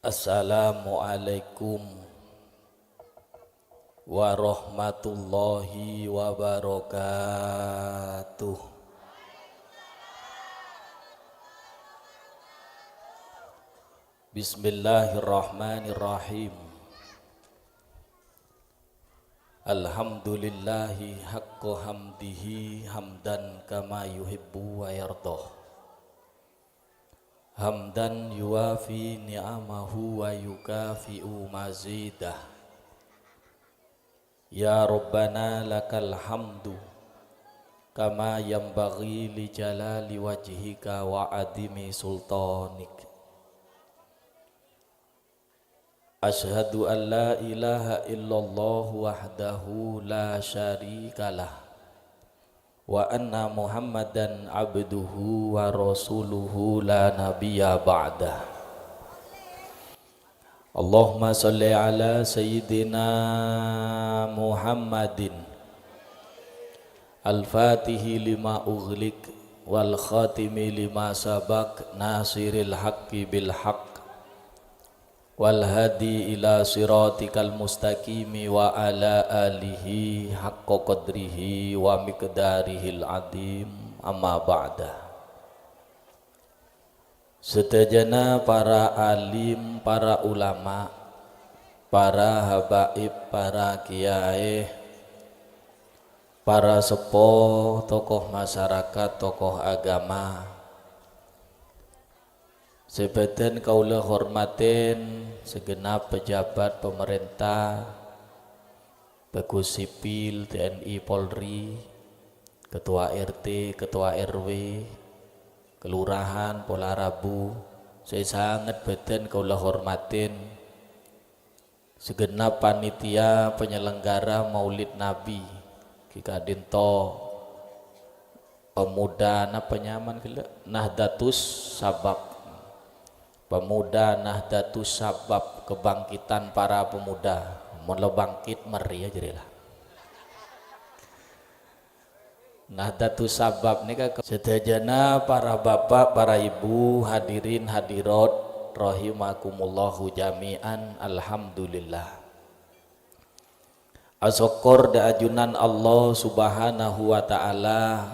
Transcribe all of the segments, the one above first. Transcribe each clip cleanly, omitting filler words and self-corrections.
Assalamualaikum warahmatullahi wabarakatuh. Bismillahirrahmanirrahim. Alhamdulillahi haqqa hamdihi hamdan kama yuhibbu wa yardah. Hamdan yuwafi ni'amahu wa yukafi'u mazidah. Ya Rabbana lakal hamdu kama yanbaghi li jalali wajhika wa adimi sultanik. Ashhadu an la ilaha illallah wahdahu la syarikalah wa anna Muhammadan abduhu wa rasuluhu la nabiyya ba'dah. Allahumma salli ala sayyidina Muhammadin al-fatihi lima ughliq wal khatimi lima sabaq nasiril haqqi bil haqq wal hadi ila siratikal mustaqimi wa ala alihi haqqa qadrihi wa miqdarihil adim amma ba'da. Sedajana para alim, para ulama, para habaib, para kiai, para sepuh, tokoh masyarakat, tokoh agama, sebadan kaula hormatin segenap pejabat pemerintah, bagus sipil, TNI, Polri, ketua RT, ketua RW, kelurahan, Pola Rabu. Saya sangat badan kaula hormatin segenap panitia penyelenggara Maulid Nabi Kikadinto pemuda penyaman Nahdlatus Sabab, pemuda Nahdlatus Sabab, kebangkitan para pemuda. Mula bangkit meri aja lah. Nahdlatus Sabab ini kan sedajana para bapak, para ibu, hadirin hadirat rahimakumullahu jami'an. Alhamdulillah. Asyukur da ajunan Allah Subhanahu wa taala.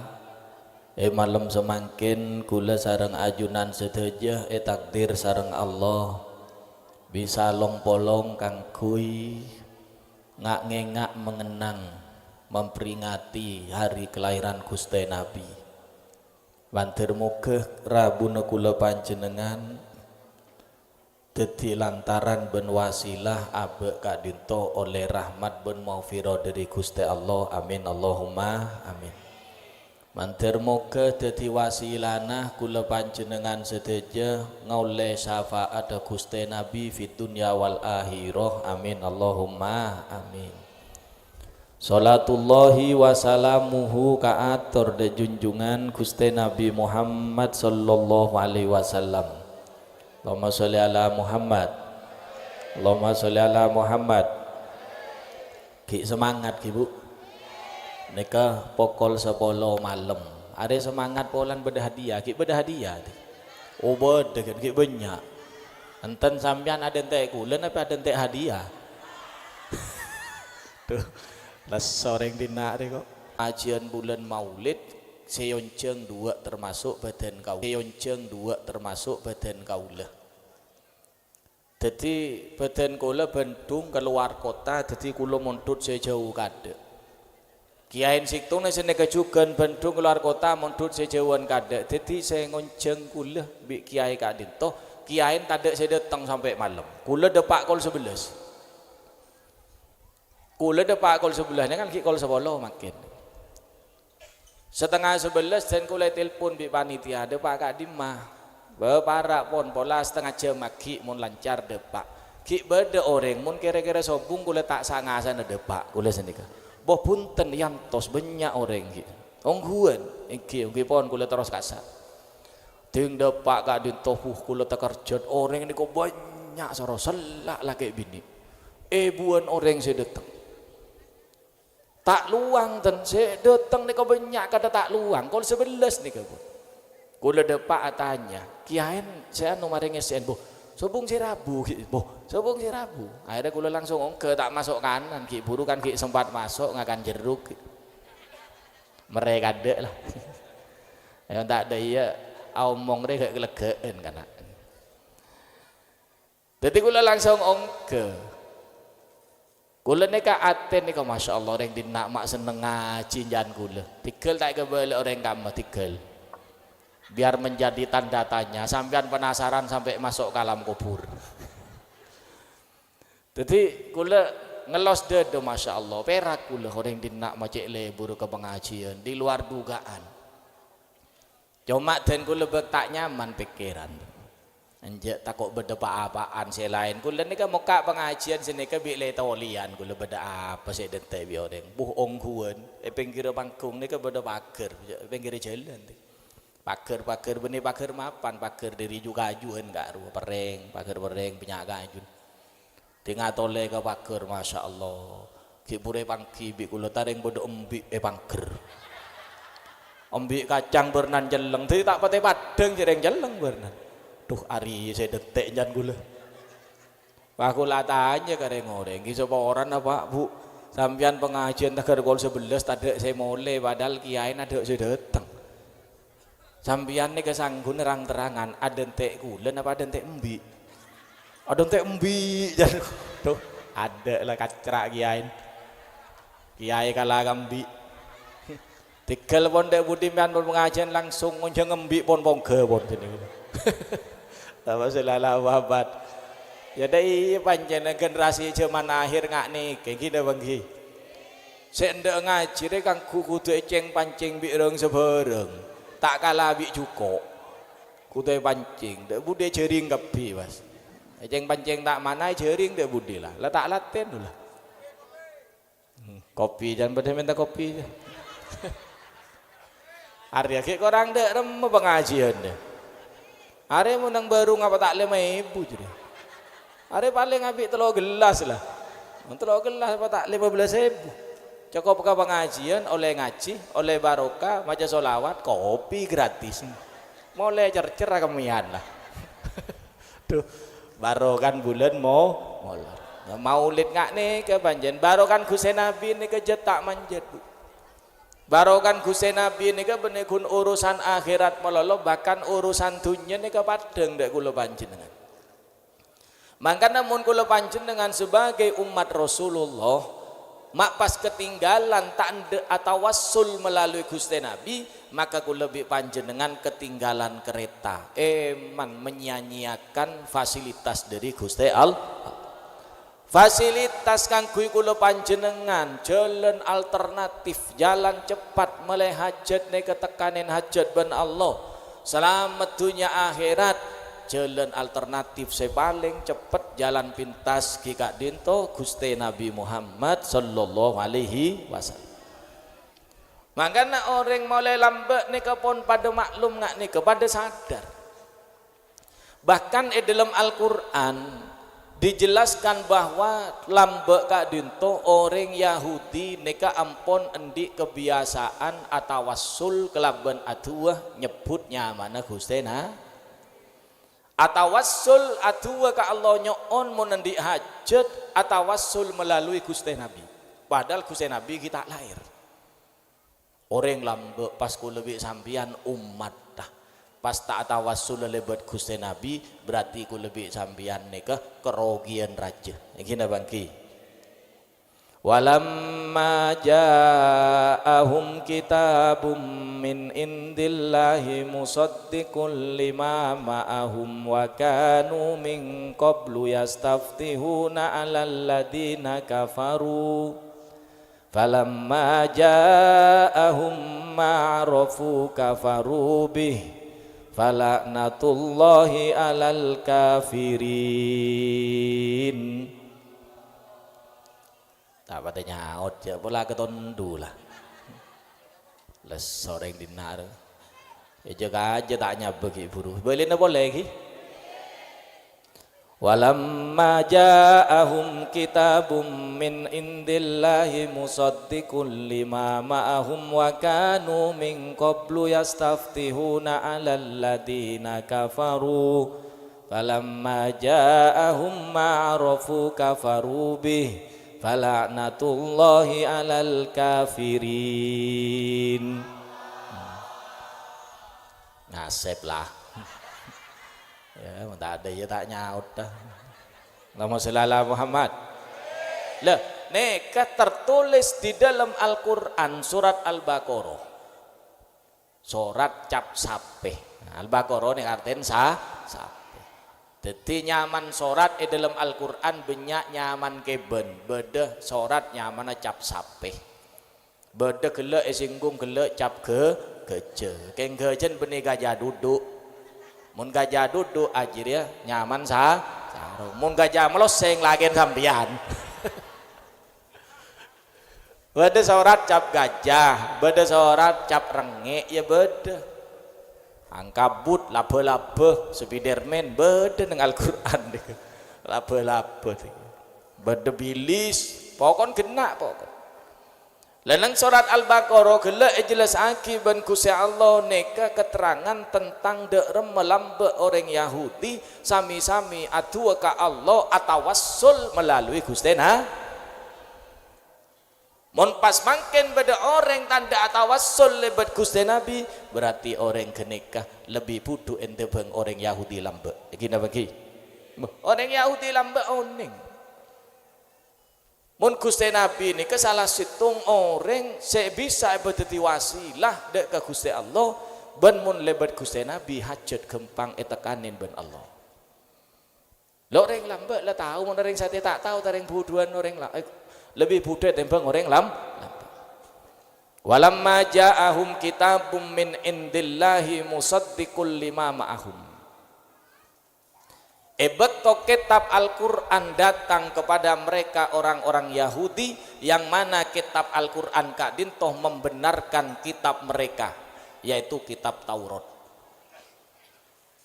Malam semangkin kula sareng ajunan sedaya takdir sareng Allah bisa long-polong kangkui ngak-ngengak mengenang memperingati hari kelahiran Gusti Nabi. Banter muga rabuna kula panjenengan dadi lantaran ben wasilah abe kadinto oleh rahmat ben maufiro dari Gusti Allah. Amin Allahumma amin. Mantir moga dadi wasilana kula panjenengan sedaja ngauleh syafaat Gusti Nabi fid dunya wal akhirah. Amin Allahumma amin. Salatullahi wa salamuhu ka'atur de junjungan Gusti Nabi Muhammad sallallahu alaihi wasallam. Allahumma sholli ala Muhammad. Allahumma sholli ala Muhammad. Ki semangat ki Bu. Nika pokol 10 malam. Ada semangat polan beda hadiah, ki beda hadiah. Oh beda kan ki banyak. Enten sampean ada entek kulen apa ada entek hadiah. Tuh, las soreng dina kok. Ajian bulan Maulid seyonceng 2 termasuk badan kau. Seyonceng 2 termasuk badan kaulah. Jadi badan kula Bandung keluar kota, jadi kula mondut sejauh kadek. Kiai siktung sene kejugan Bandung keluar kota mondut sejauhan kadek. Jadi saya ngonceng kula bi Kiai Kadinto, Kiai tadek saya datang sampai malam. Kula depak kol 11. Kula depak kol 11 kan ki kol 10 makin. Setengah 11 dan kula telepon bi panitia depak Kadim mah. Beparak pon pola setengah jam maki mun lancar depak. Ki beda orang mun kira-kira sobung kula tak sangasan depak kula sendika. Boh punten yantos banyak orang gitu. Ongguan iki pon kula terus kasar. Ting depak Kadin tohuh kula tekerjot orang ini kok banyak soro selak lah kayak bini. Buan orang saya datang. Tak luang dan saya datang nih kau banyak kata tak luang. Kau 11 nih kau. Kula depak tanya, kiain saya nomornya ngesen boh. Sobung si Rabu ki, boh, sobung si Rabu. Akhirnya kula langsung ongke tak masuk kanan ki, buru kan ki sempat masuk ngakan jeruk. Mereka ada lah. Yang tak ada iya omong deh gak kelegaan kan. Jadi kula langsung ongke. Kula nika aten nika masya Allah orang dinak mak seneng ngaji jan kula. Tigel tak kebalik orang kamu tigel. Biar menjadi tanda tanya sampean penasaran sampai masuk ke alam kubur. Jadi kula ngelos dedo masya Allah perak kula orang dinak macek lebur ke pengajian di luar dugaan. Cuma dan kula tak nyaman pikiran. Anjek takut berdepa apaan selain kula nika muka pengajian sini ke bile tolian kula beda apa sih dente bi orang buh ongkuan pinggir pangkung nika beda pager pinggir jalan. Pager benih pager mapan pager dari juga ajuan gak ruh pereng pager pereng penyaga ajun tinggal tole ke pager masya Allah kipure pangki bi kulo taring bodo embi pager embi kacang bernan jeleng tapi tak pate padeng jereng jeleng bernan tuh ari saya detek jan gula aku tanya kareng orang kisah orang apa bu sampian pengajian tak gol 11 tadi saya mulai padahal kiai ada saya datang sampian nih kesanggun terang-terangan ada entek kulen apa ada entek embi ada entek embi jadi tuh ada lah kacrak kiai kalah embi tigel pon dek budi mian pengajian langsung ngunjung embi pon ke pon sini apa selala wabat jadi panjang generasi zaman akhir ngak nih kayak gini bangki sendek ngaji deh kang kuku tuh eceng pancing bireng sebereng tak kalah bik cuko kutai pancing dek bude jering kepi mas eceng pancing tak mana jering dek bude lah tak laten dulu kopi jangan pada minta kopi Arya kek korang dek rem pengajian deh Arya menang baru ngapa tak 5.000 jadi Arya paling ngabik telur gelas lah telur gelas apa tak 15.000 cukup ke pengajian oleh ngaji oleh barokah maca solawat kopi gratis mulai cercer kemian lah tuh barokan bulan mau maulid ngak nih ke panjen barokan Gusti Nabi nih ke jetak manjet bu barokan Gusti Nabi nih ke benekun urusan akhirat melolo bahkan urusan dunia nih ke padeng dek kula panjenengan maka namun kula panjenengan sebagai umat Rasulullah mak pas ketinggalan tak atau wasul melalui Gusti Nabi maka ku lebih panjenengan ketinggalan kereta eman menyanyiakan fasilitas dari Gusti Allah fasilitas kang kuwi kula panjenengan jalan alternatif jalan cepat meleh hajat ne ketekanin hajat ben Allah selamat dunia akhirat jalan alternatif saya paling cepat jalan pintas kikak dinto Gusti Nabi Muhammad sallallahu alaihi wasallam makanya orang mulai lambat nih pun pada maklum nggak nih pada sadar bahkan di dalam Al-Quran dijelaskan bahwa lambat kak dinto orang Yahudi nika ampun endik kebiasaan atau wasul kelaban aduh nyebutnya mana Gusti Nabi atawassul aduwa ka Allah nyoon menendi hajat atawassul melalui Gusti Nabi padahal Gusti Nabi kita lahir orang lambe pas ku lebih sampian umat dah pas tak atawassul lebat Gusti Nabi berarti ku lebih sampian nikah kerogian raja gini bangki walamma ja'ahum kitabum min indillahi musaddiqul lima ma'ahum wa kanu min qablu yastaftihuna 'alal ladina kafaru falamma ja'ahum ma'rafu kafaru bih falaknatullahi 'alal kafirin tak pada nyaut ya pola ketondu lah les sore yang dinar ya jaga aja tak nyabek buru boleh na boleh lagi walamma ja'ahum kitabum min indillahi musaddiqul lima ma'ahum wa kanu min qablu yastaftihuna 'alal ladina kafaru falamma ja'ahum ma'arafu kafaru bih fala'natullahi 'alal kafirin. Nasib lah. Ya, tak ada ya tak nyaut dah. Allahumma shalli ala Muhammad. Lah, neka tertulis di dalam Al-Qur'an surat Al-Baqarah. Surat cap sape. Nah, Al-Baqarah ini artinya sape. Jadi nyaman surat di dalam Al-Qur'an banyak nyaman keben, beda surat nyaman cap sape. Beda gelek singgung gelek cap geje. Keng gejen benih gajah duduk. Mun gajah duduk ajir ya nyaman sarung. Mun gajah meloseng lagi sampean. Beda surat cap gajah, beda surat cap rengek ya beda. Angkabut labe-labe Spiderman beda dengan Al-Qur'an deh. Labe-labe beda bilis, pokon kena pokon. Lenang surat Al-Baqarah gelak jelas aki ban Gusti Allah neka keterangan tentang derem melambe orang Yahudi sami-sami adu ka Allah atawassul melalui Gusti Mon pas mangken pada orang tanda atawassul lebat Gusti Nabi berarti orang kenikah lebih budu ente bang orang Yahudi lambe. Gina bagi. Orang Yahudi lambe oning. Mon Gusti Nabi ini ke salah situng orang se bisa berdeti wasilah dek ke Gusti Allah ben mun lebat Gusti Nabi hajat gempang etekanin ben Allah. Lo orang lambe lah tahu mon orang sate tak tahu orang buduan orang lah. Lebih budak tembang orang lam. Walamma ja'ahum kitabum min indillahi musaddiqul lima ma'ahum. Betul kitab Al-Qur'an datang kepada mereka orang-orang Yahudi yang mana kitab Al-Qur'an kak dintoh membenarkan kitab mereka yaitu kitab Taurat.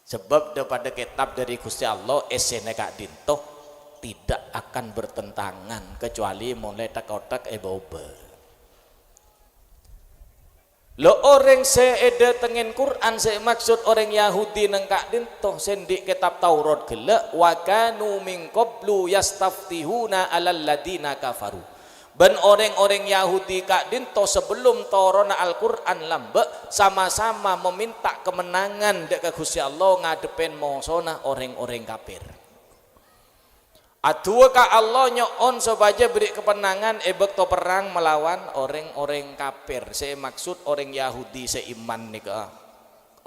Sebab daripada kitab dari Gusti Allah esene kak dintoh tidak akan bertentangan kecuali mulai tak-tak ebobe. Lo orang seede tengen Quran se maksud orang Yahudi nengkak dintoh sendik kitab Taurat gelak wa kanu min qablu yastaftihuna alal ladina kafaru. Ben orang-orang Yahudi kak dintoh sebelum torona Al-Qur'an lambe sama-sama meminta kemenangan dek ke Gusti Allah ngadepen mosona orang-orang kafir. Atua ka Allah nyon sebaja beri kepenangan bekto perang melawan orang-orang kafir. Saya maksud orang Yahudi seiman nika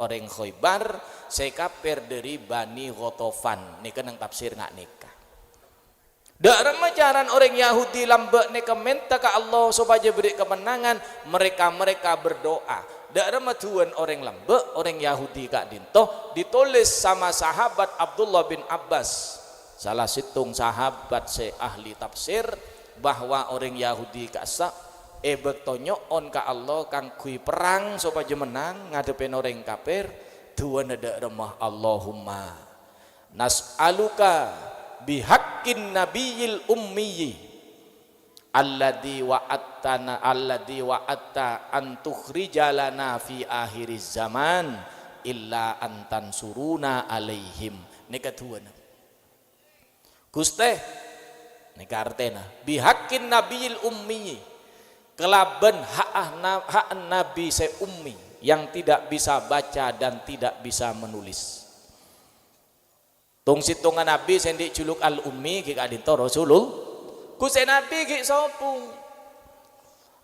orang Khaybar, saya kafir dari Bani Ghatafan nika nang tafsir ngak nika. Dalam ajaran orang Yahudi lambe nika minta ka Allah sebaja beri kemenangan mereka berdoa. Dalam tuan orang lambe orang Yahudi kak dintoh ditulis sama sahabat Abdullah bin Abbas. Salah situng sahabat se ahli tafsir bahwa orang Yahudi kasa bektonyo on ka Allah kang kui perang supaya menang ngadepin orang kafir tuan ada remah Allahumma nas'aluka bihaqqin nabiyil ummiyi alladzi wa'atta an tukhrijalana fi akhiriz zaman illa antan suruna alaihim nika tuan Guste nika artena bihaqqin nabiyil ummi kelaben hak nabi se ummi yang tidak bisa baca dan tidak bisa menulis. Tung situngan nabi sendik juluk al ummi ki kadinto Rasulullah. Guste nabi ki sopung.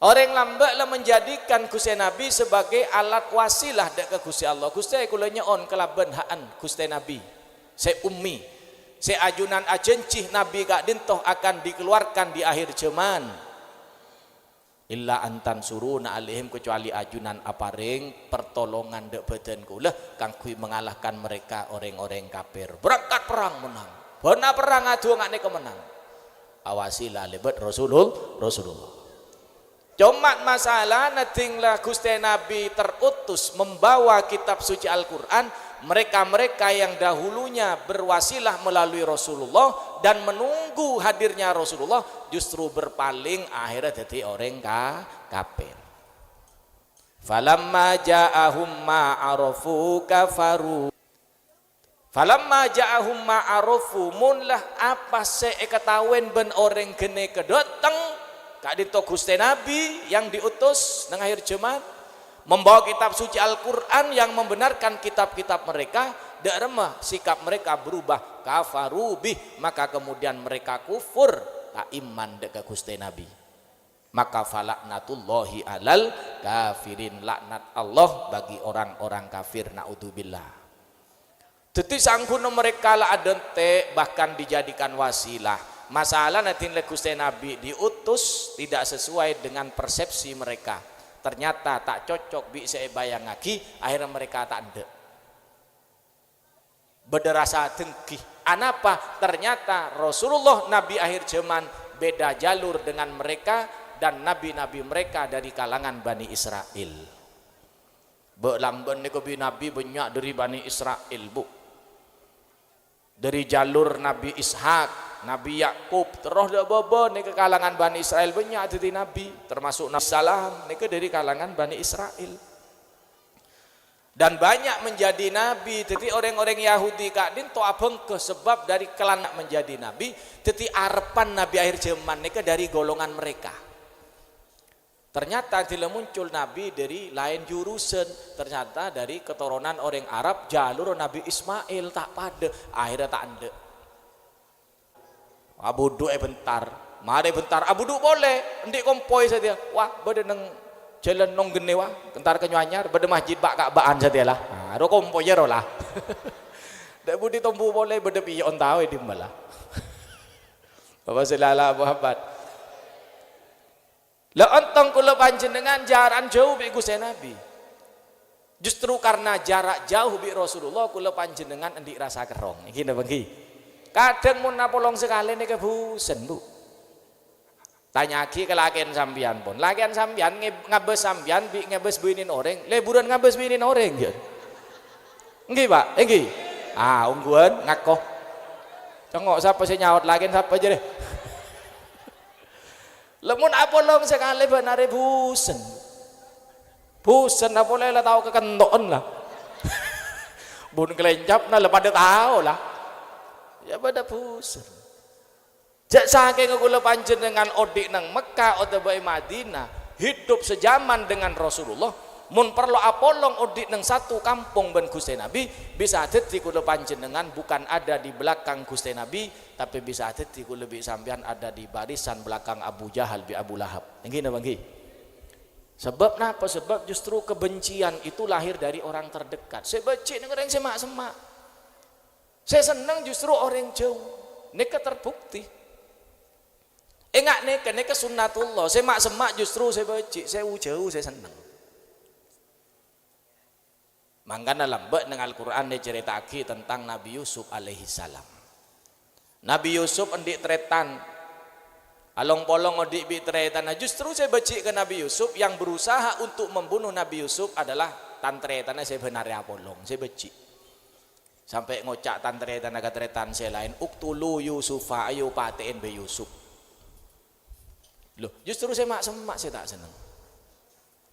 Orang lambe lah menjadikan Guste nabi sebagai alat wasilah dek ke Gusti Allah. Guste kula nyon kelaben haan Guste nabi se ummi. Seajunan ajencih Nabi kak dintoh akan dikeluarkan di akhir zaman illa antan suruna alaihim kecuali ajunan aparing pertolongan dek badan kula kang kui mengalahkan mereka orang-orang kafir berangkat perang menang benar perang adu ngane kemenang awasilah lebet Rasulullah cuma masalah natinglah Gusti Nabi terutus membawa kitab suci Al-Qur'an mereka-mereka yang dahulunya berwasilah melalui Rasulullah dan menunggu hadirnya Rasulullah justru berpaling akhirnya jadi orang kafir. Falamma ja'ahum ma arafu kafaru Falamma ja'ahum ma'arufu munlah apa se ketawen ben orang gene kedoteng kak dito Gusti Nabi yang diutus nang akhir zaman membawa kitab suci Al-Qur'an yang membenarkan kitab-kitab mereka, dak remah sikap mereka berubah, kafarubih, maka kemudian mereka kufur tak iman dek Gusti Nabi. Maka falaknatullahi alal kafirin, laknat Allah bagi orang-orang kafir, naudzubillah. Jadi sangkuno mereka lah adente bahkan dijadikan wasilah. Masalah nanti Gusti Nabi diutus tidak sesuai dengan persepsi mereka. Ternyata tak cocok bi saya bayang lagi, akhirnya mereka tak ndek. Bederasa dengki. Anapa? Ternyata Rasulullah Nabi akhir zaman beda jalur dengan mereka dan nabi-nabi mereka dari kalangan Bani Israel. Belamban niku nabi banyak dari Bani Israel, Bu. Dari jalur Nabi Ishak, Nabi Yakub, terus dak bobo nih ke kalangan Bani Israel banyak jadi nabi, termasuk Nabi Salam nih ke dari kalangan Bani Israel. Dan banyak menjadi nabi, jadi orang-orang Yahudi kak din to abeng ke sebab dari kelana menjadi nabi, jadi arepan nabi akhir zaman nih ke dari golongan mereka. Ternyata tidak muncul nabi dari lain jurusan, ternyata dari keturunan orang Arab jalur Nabi Ismail tak pada, akhirnya tak ande. Abudu bentar, mari bentar, abudu boleh, ndik kompoi saja. Wah, bade neng jalan nong gene wah, kentar kenyanyar, bade masjid bak Ka'baan saja lah. Nah, ro kompoi ya lah. Dak budi tombu boleh, bade piyon tahu di malah. Bapak selala Muhammad. Lah ontong kula panjenengan jaran jauh bi Gusti Nabi. Justru karena jarak jauh bi Rasulullah kula panjenengan endik rasa kerong. Iki napa nggih? Kadang mun napolong sekali niki bosen, Bu. Tanyaki ke lakian sambian pun. Lakian sambian ngabes sambian bi ngabes binin orang, liburan ngabes binin orang ya. Nggih, Pak? Nggih. Ah, ungguan ngakoh. Congok siapa sih nyaut lakian siapa aja deh. Lemun apolong sekali benare busen. Busen apoleh lah tahu kekentoan lah. Bun kelencap nah pada tahu lah. Ya pada busen. Jak saking kula panjenengan odik nang Mekah atau bae Madinah, hidup sejaman dengan Rasulullah. Mun perlu apolong odik nang satu kampung ben Gusti Nabi, bisa dadi kula panjenengan bukan ada di belakang Gusti Nabi, tapi bisa dadi kula lebih sampean ada di barisan belakang Abu Jahal bi Abu Lahab. Nggih napa nggih? Sebab napa? Sebab justru kebencian itu lahir dari orang terdekat. Saya benci dengan orang semak-semak. Saya senang justru orang jauh. Nika terbukti. Enggak nika sunnatullah. Semak-semak justru saya benci, saya jauh saya senang. Mangkana lambek dengan Al-Quran diceritaki tentang Nabi Yusuf alaihi salam. Nabi Yusuf endik tretan, along polong endik bi tretan. Nah, justru saya benci ke Nabi Yusuf yang berusaha untuk membunuh Nabi Yusuf adalah tantretannya sebenarnya polong. Saya benci. Sampai ngocak tantretan agak tretan saya lain. Uktulu Yusufa ayo patein be Yusuf. Loh, justru saya semak saya tak senang.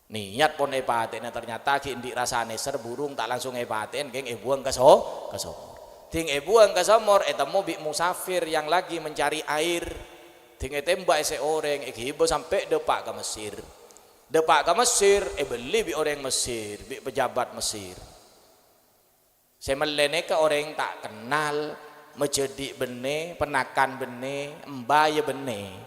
Niat pon epaten ternyata ki indik rasane ser burung tak langsung epaten geng buang ke somor. Ting buang ke somor etemu bi musafir yang lagi mencari air. Ting tembak seorang ibo sampai depak ke Mesir. Depak ke Mesir beli bi orang Mesir, bi pejabat Mesir. Saya melene ke orang tak kenal, menjadi bene, penakan bene, mbaya bene.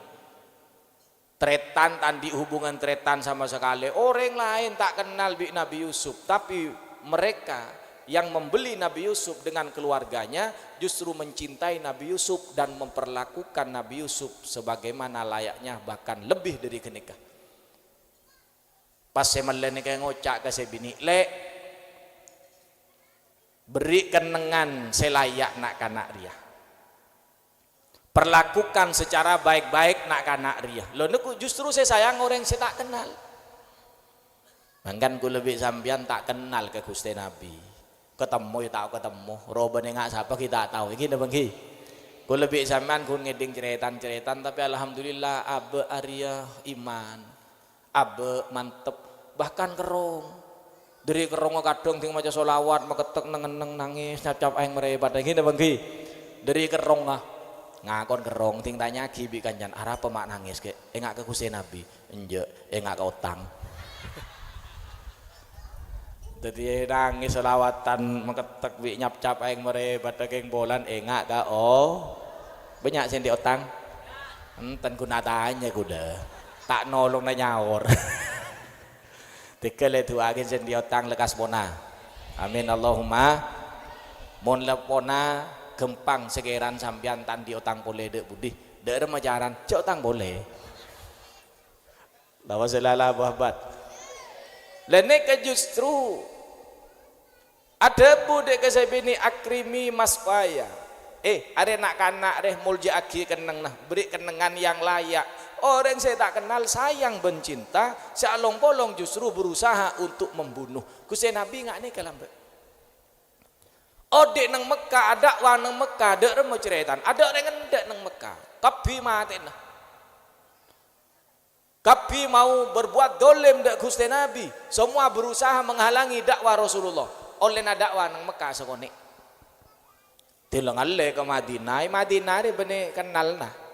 Tretan tandi hubungan tretan sama sekali, orang lain tak kenal Nabi Yusuf, tapi mereka yang membeli Nabi Yusuf dengan keluarganya justru mencintai Nabi Yusuf dan memperlakukan Nabi Yusuf sebagaimana layaknya, bahkan lebih dari kenikah. Pas saya melene kayak ngocak ke sebini le beri kenengan selayak nak kanak ria. Perlakukan secara baik-baik nak kanak ria. Lo niku justru saya sayang orang saya tak kenal. Bahkan ku lebih sambian tak kenal ke Gusti Nabi. Ketemu ya tak ketemu. Roben ngak siapa kita tahu. Iki napa nggih? Ku lebih sampean ku ngeding ceretan-ceretan tapi alhamdulillah abe Arya iman. Abe mantep bahkan kerong. Dari kerong kadung ting maca solawat meketek nengeneng nangis cap-cap aing merebat gini bangki. Dari kerong ngakon kerong ting tanya gibi kancan arah pemak nangis ke engak ke Gusti Nabi enje engak ke utang. Jadi nangis selawatan meketek wi nyap-cap aing merebat keng bolan engak ka banyak sing diutang. Enten guna tanya kuda tak nolong na nyaur. Tikel itu agen sen diotang lekas pona. Amin Allahumma. Mon lepona gempang segeran sambian tan diotang boleh dek budi. Dek remajaran cok tang boleh. Lawa selala babat. Lene ke justru ada budek ke sebini akrimi masfaya. Ada nak kanak deh mulja aki keneng nah beri kenengan yang layak. Orang saya tak kenal sayang bencinta, sealong bolong justru berusaha untuk membunuh. Gusti Nabi nggak nih kalam. Dek nang Mekah ada wa nang Mekah dek remo ceretan. Ada orang ngendek nang Mekah. Kabi mati nah. Kabi mau berbuat dolim dek Gusti Nabi. Semua berusaha menghalangi dakwah Rasulullah. Oleh na dakwah nang Mekah sekone. Tilang alle ke Madinah. Madinah ni benih kenal nah.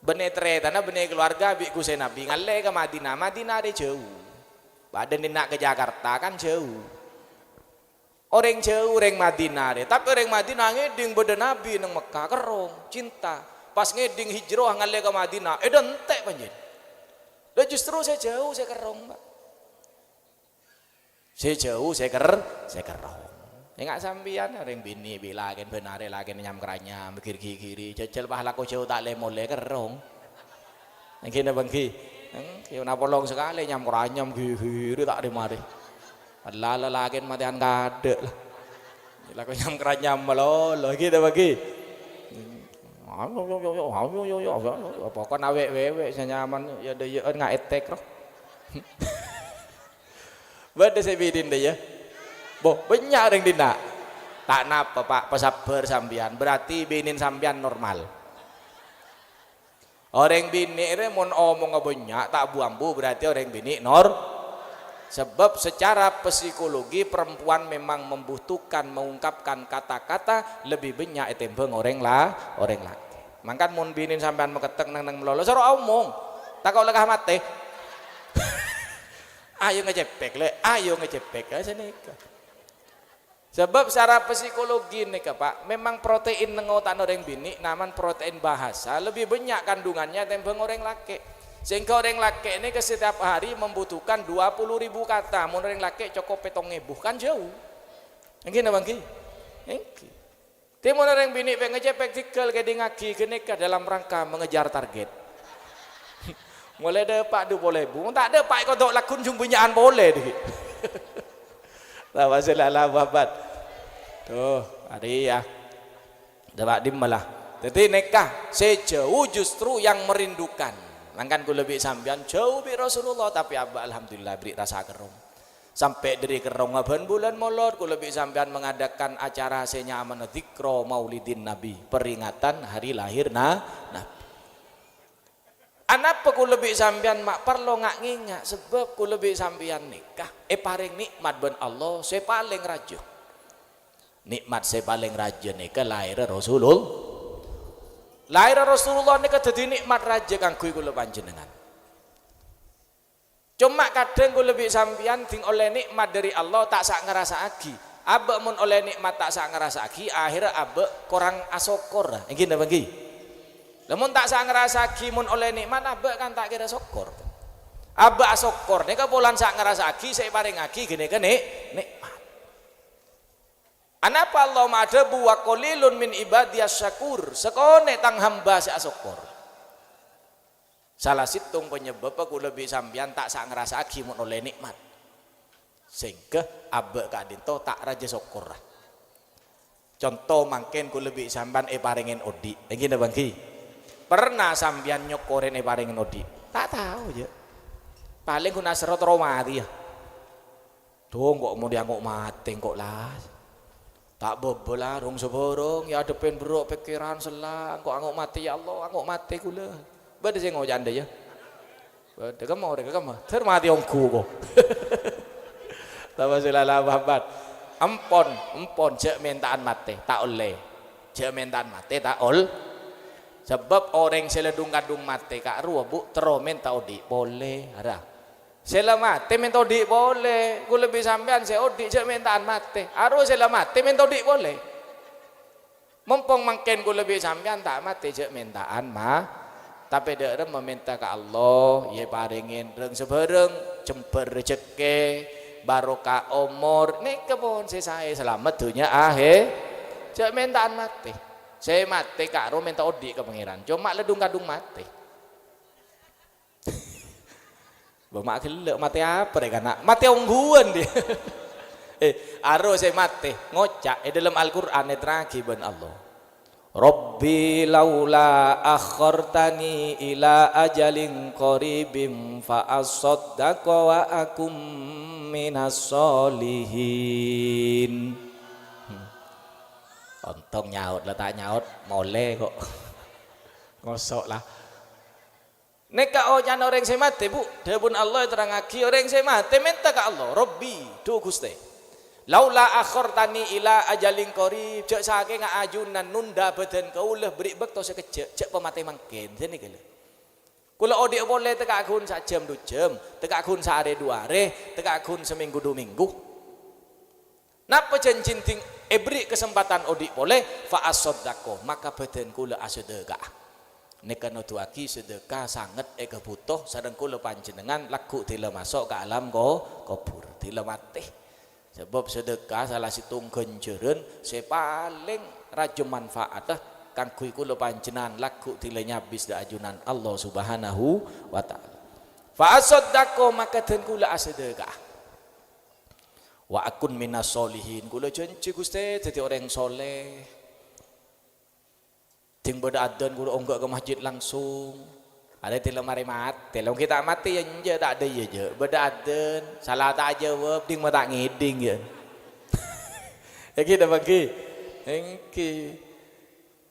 Benih teretana benih keluarga bi Gusti Nabi ngalle ke Madinah. Madinah ada jauh. Badan nak ke Jakarta kan jauh. Orang jauh orang Madinah deh. Tapi orang Madinah ngeding beda Nabi nang Mekah kerong cinta. Pas ngeding hijrah ngalle ke Madinah. Entek panjen. Dan justru saya jauh saya kerong Pak. Saya jauh saya kerong. Enggak sambian orang bini bilagen benare lagi nyam keranya mikir kiri jajal pahala ko jauh tak lemole kerong. Ngene bangki. Yo napolong sekali nyam keranya kiri tak dimari. Padahal lagi matian kadek lah. Lah ko nyam keranya melolo gitu bangki. Pokoknya awek-wewek senyaman ya deyeun ngaetek roh. Bade sebidin deh ya. Boh banyak orang dina tak napa Pak pesabar sambian berarti binin sambian normal orang bini ini mon omong banyak tak buambu berarti orang bini sebab secara psikologi perempuan memang membutuhkan mengungkapkan kata-kata lebih banyak etimbang orang laki mangkan mon binin sambian meketek nang melolo soro omong tak kau lekah mate ayo ngecepek senika. Sebab secara psikologi nih Pak, memang protein nengotan orang bini, naman protein bahasa lebih banyak kandungannya timbang orang laki. Sehingga orang laki ini ke setiap hari membutuhkan 20.000 kata, mun orang laki cukup petong ngebuh kan jauh. Engki bangki. Engki. Timun orang bini pengen cepek tikel ke ngaki kenika dalam rangka mengejar target. Mulai ada Pak du boleh bu, tak ada Pak kodok lakun jumbunyaan boleh deh. Tawa selala babat. Tuh, hari ya. Dapat dimalah. Jadi nikah sejauh justru yang merindukan. Mangkan ku lebih sambian jauh bi Rasulullah tapi abah alhamdulillah beri rasa kerong. Sampai dari kerong ngaban bulan molor ku lebih sambian mengadakan acara senyaman dzikra Maulidin Nabi, peringatan hari lahir Nabi. Anapa ku lebih sambian mak perlu ngak ngingat sebab ku lebih sambian nikah paling nikmat ben Allah saya paling rajo nikmat saya paling rajo nikah lahir Rasulullah nikah jadi nikmat raja kanggo kula panjenengan cuma kadang ku lebih sambian ting oleh nikmat dari Allah tak sak ngerasa agi abek mun oleh nikmat tak sak ngerasa agi akhirnya abek kurang asokor ngene bagi namun tak sak ngerasa kimun oleh nikmat abek kan tak kira syukur. Abek syukur nek bulan sak ngerasa aki saya paring aki gini kan nikmat. Anapa Allah ma'ada wa qalilun min ibadiyas syakur. Sekone tang hamba si syukur. Salah situng penyebab aku lebih sambian tak sak ngerasa aki mun oleh nikmat. Sehingga abek kadinto tak raja syukur. Contoh mangken ku lebih sambian paringin odi. Ngene bangki. Pernah sambian nyokorin paring nodi tak tahu aja paling guna serot romati ya dong kok mau diangguk mati kok lah tak bobol lah rong seborong ya depan beruk pikiran selang kok angguk mati ya Allah angguk mati kula bade sing ngojande ya bade kamu termati ongku kok Sama sulala babat. Empon je mentaan mati tak oleh. Je mentaan mati tak ol. Sebab orang seledung-kadung mati kak ruah bu teromen tak odi boleh ada. Sela mati minta odi boleh. Ku lebih sampean saya odi je mentaan mati. Aru sela mati minta odi boleh. Mumpung mungkin ku lebih sampean tak mati je mentaan mah. Tapi dia meminta ke Allah, ya paringin reng sebereng, jember rezeki, barokah umur. Nih kebon saya selamat dunia akhir. Cek mintaan mati. Saya mati kak ro minta odi ke pangeran. Cuma ledung kadung mati. Bamak gelek mati apa deh kana? Mati ungguan dia. Aro saya mati ngocak dalam Al-Qur'an teragi ben Allah. Rabbi laula akhartani ila ajalin qaribim fa asaddaqa wa akum minas solihin. Untung nyaut lah tak nyaut mole kok. Ngosok lah. Neka ojan orang saya mati bu, dia pun Allah terangaki orang saya mati minta ke Allah, Rabbi, do Gusti. Laula akhartani ila ajalin qarib, cek sake ngajunan nunda badan kaulah beri bekto sekejap, cek pemati mangkin, sini kele. Kula odik boleh teka akun sak jam 2 jam, teka akun sehari 2 hari, teka akun seminggu 2 minggu. Napa jencinting beri kesempatan odik boleh fa asaddaqo, maka badan kula asedekah. Neka nutuaki sedekah sangat kebutuh sadang kula panjenengan laku tila masuk ke alam kubur, tila mati. Sebab sedekah salah situng genjeren saya paling rajum manfaat kangkui kula panjenengan laku tila nyabis da ajunan Allah Subhanahu wa taala. Fa asaddaqo maka den kula sedekah. Wa akun minas solihin, kula janji Gusti dadi orang soleh. Ting beda adzan kula onggak ke masjid langsung. Ada tila mari mati, lalu kita mati ya nje tak ada ya je. Beda adzan, salah tak jawab, ting mah tak ngiding ya. Ya kita bagi, engki.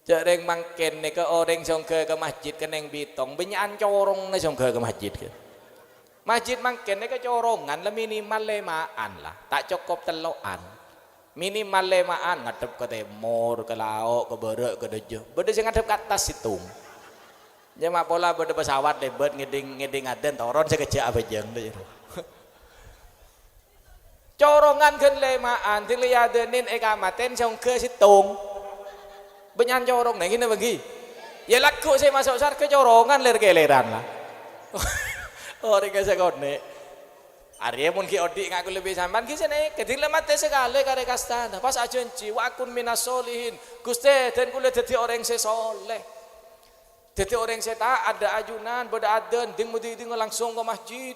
Jareng mangken nih ke orang songke ke masjid ke neng bitong, benyakan corong nih songke ke masjid ke. Masjid mangken nih ke corongan lah minimal 5-an lah, tak cukup teloan. Minimal 5-an ngadep ke timur, ke laut, ke barat, ke dejo. Beda sing ngadep ke atas situng. Jema pola beda pesawat lebet ngeding aden toron sekejap apa jeng deh. Corongan gen 5-an diliadenin ekamaten song ke situng. Benyan corong nih gini bagi. Ya laku saya masuk sar ke corongan ler-geleran lah. Orang ke sekone. Arya pun ki odik ngaku lebih sampan ki sene kedile mate sekali kare kastana pas ajenci wa akun minas solihin Gusti den kula dadi orang sesoleh. Dadi orang seta ada ajunan beda adan ding mudi langsung ke masjid.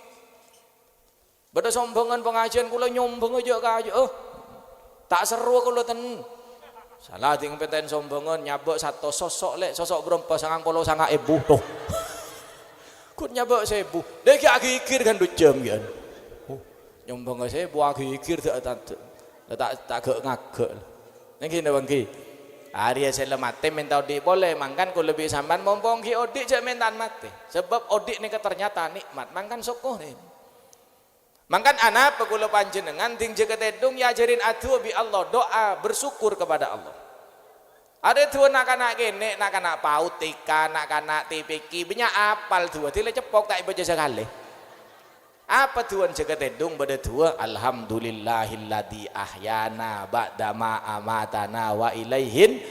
Beda sombongan pengajian kula nyombong aja ka aja. Tak seru kula ten. Salah ding peten sombongan nyabek satu sosok lek sosok berempat 99.000 toh. Kun nyabek 1000. Dek agikir kan 2 jam kan. Nyombong saya buah agikir tak gak ngagek. Nang kene bangki. Hari saya mati minta odik boleh, mangkan ku lebih sampan mumpung ki odik jak mintaan mati. Sebab odik ni ternyata nikmat, mangkan syukur ni. Mangkan anak pekula panjenengan ting jaga tedung ya ajarin adu bi Allah doa bersyukur kepada Allah. Ada dua nak-anak kene, nak-anak paut tika, nak-anak TPK, banyak apal dua, tidak cepok tak ibadah sekali. Apa tuan jaga tedung pada dua alhamdulillahilladzi ahyana ba'dama amatana wa ilaihin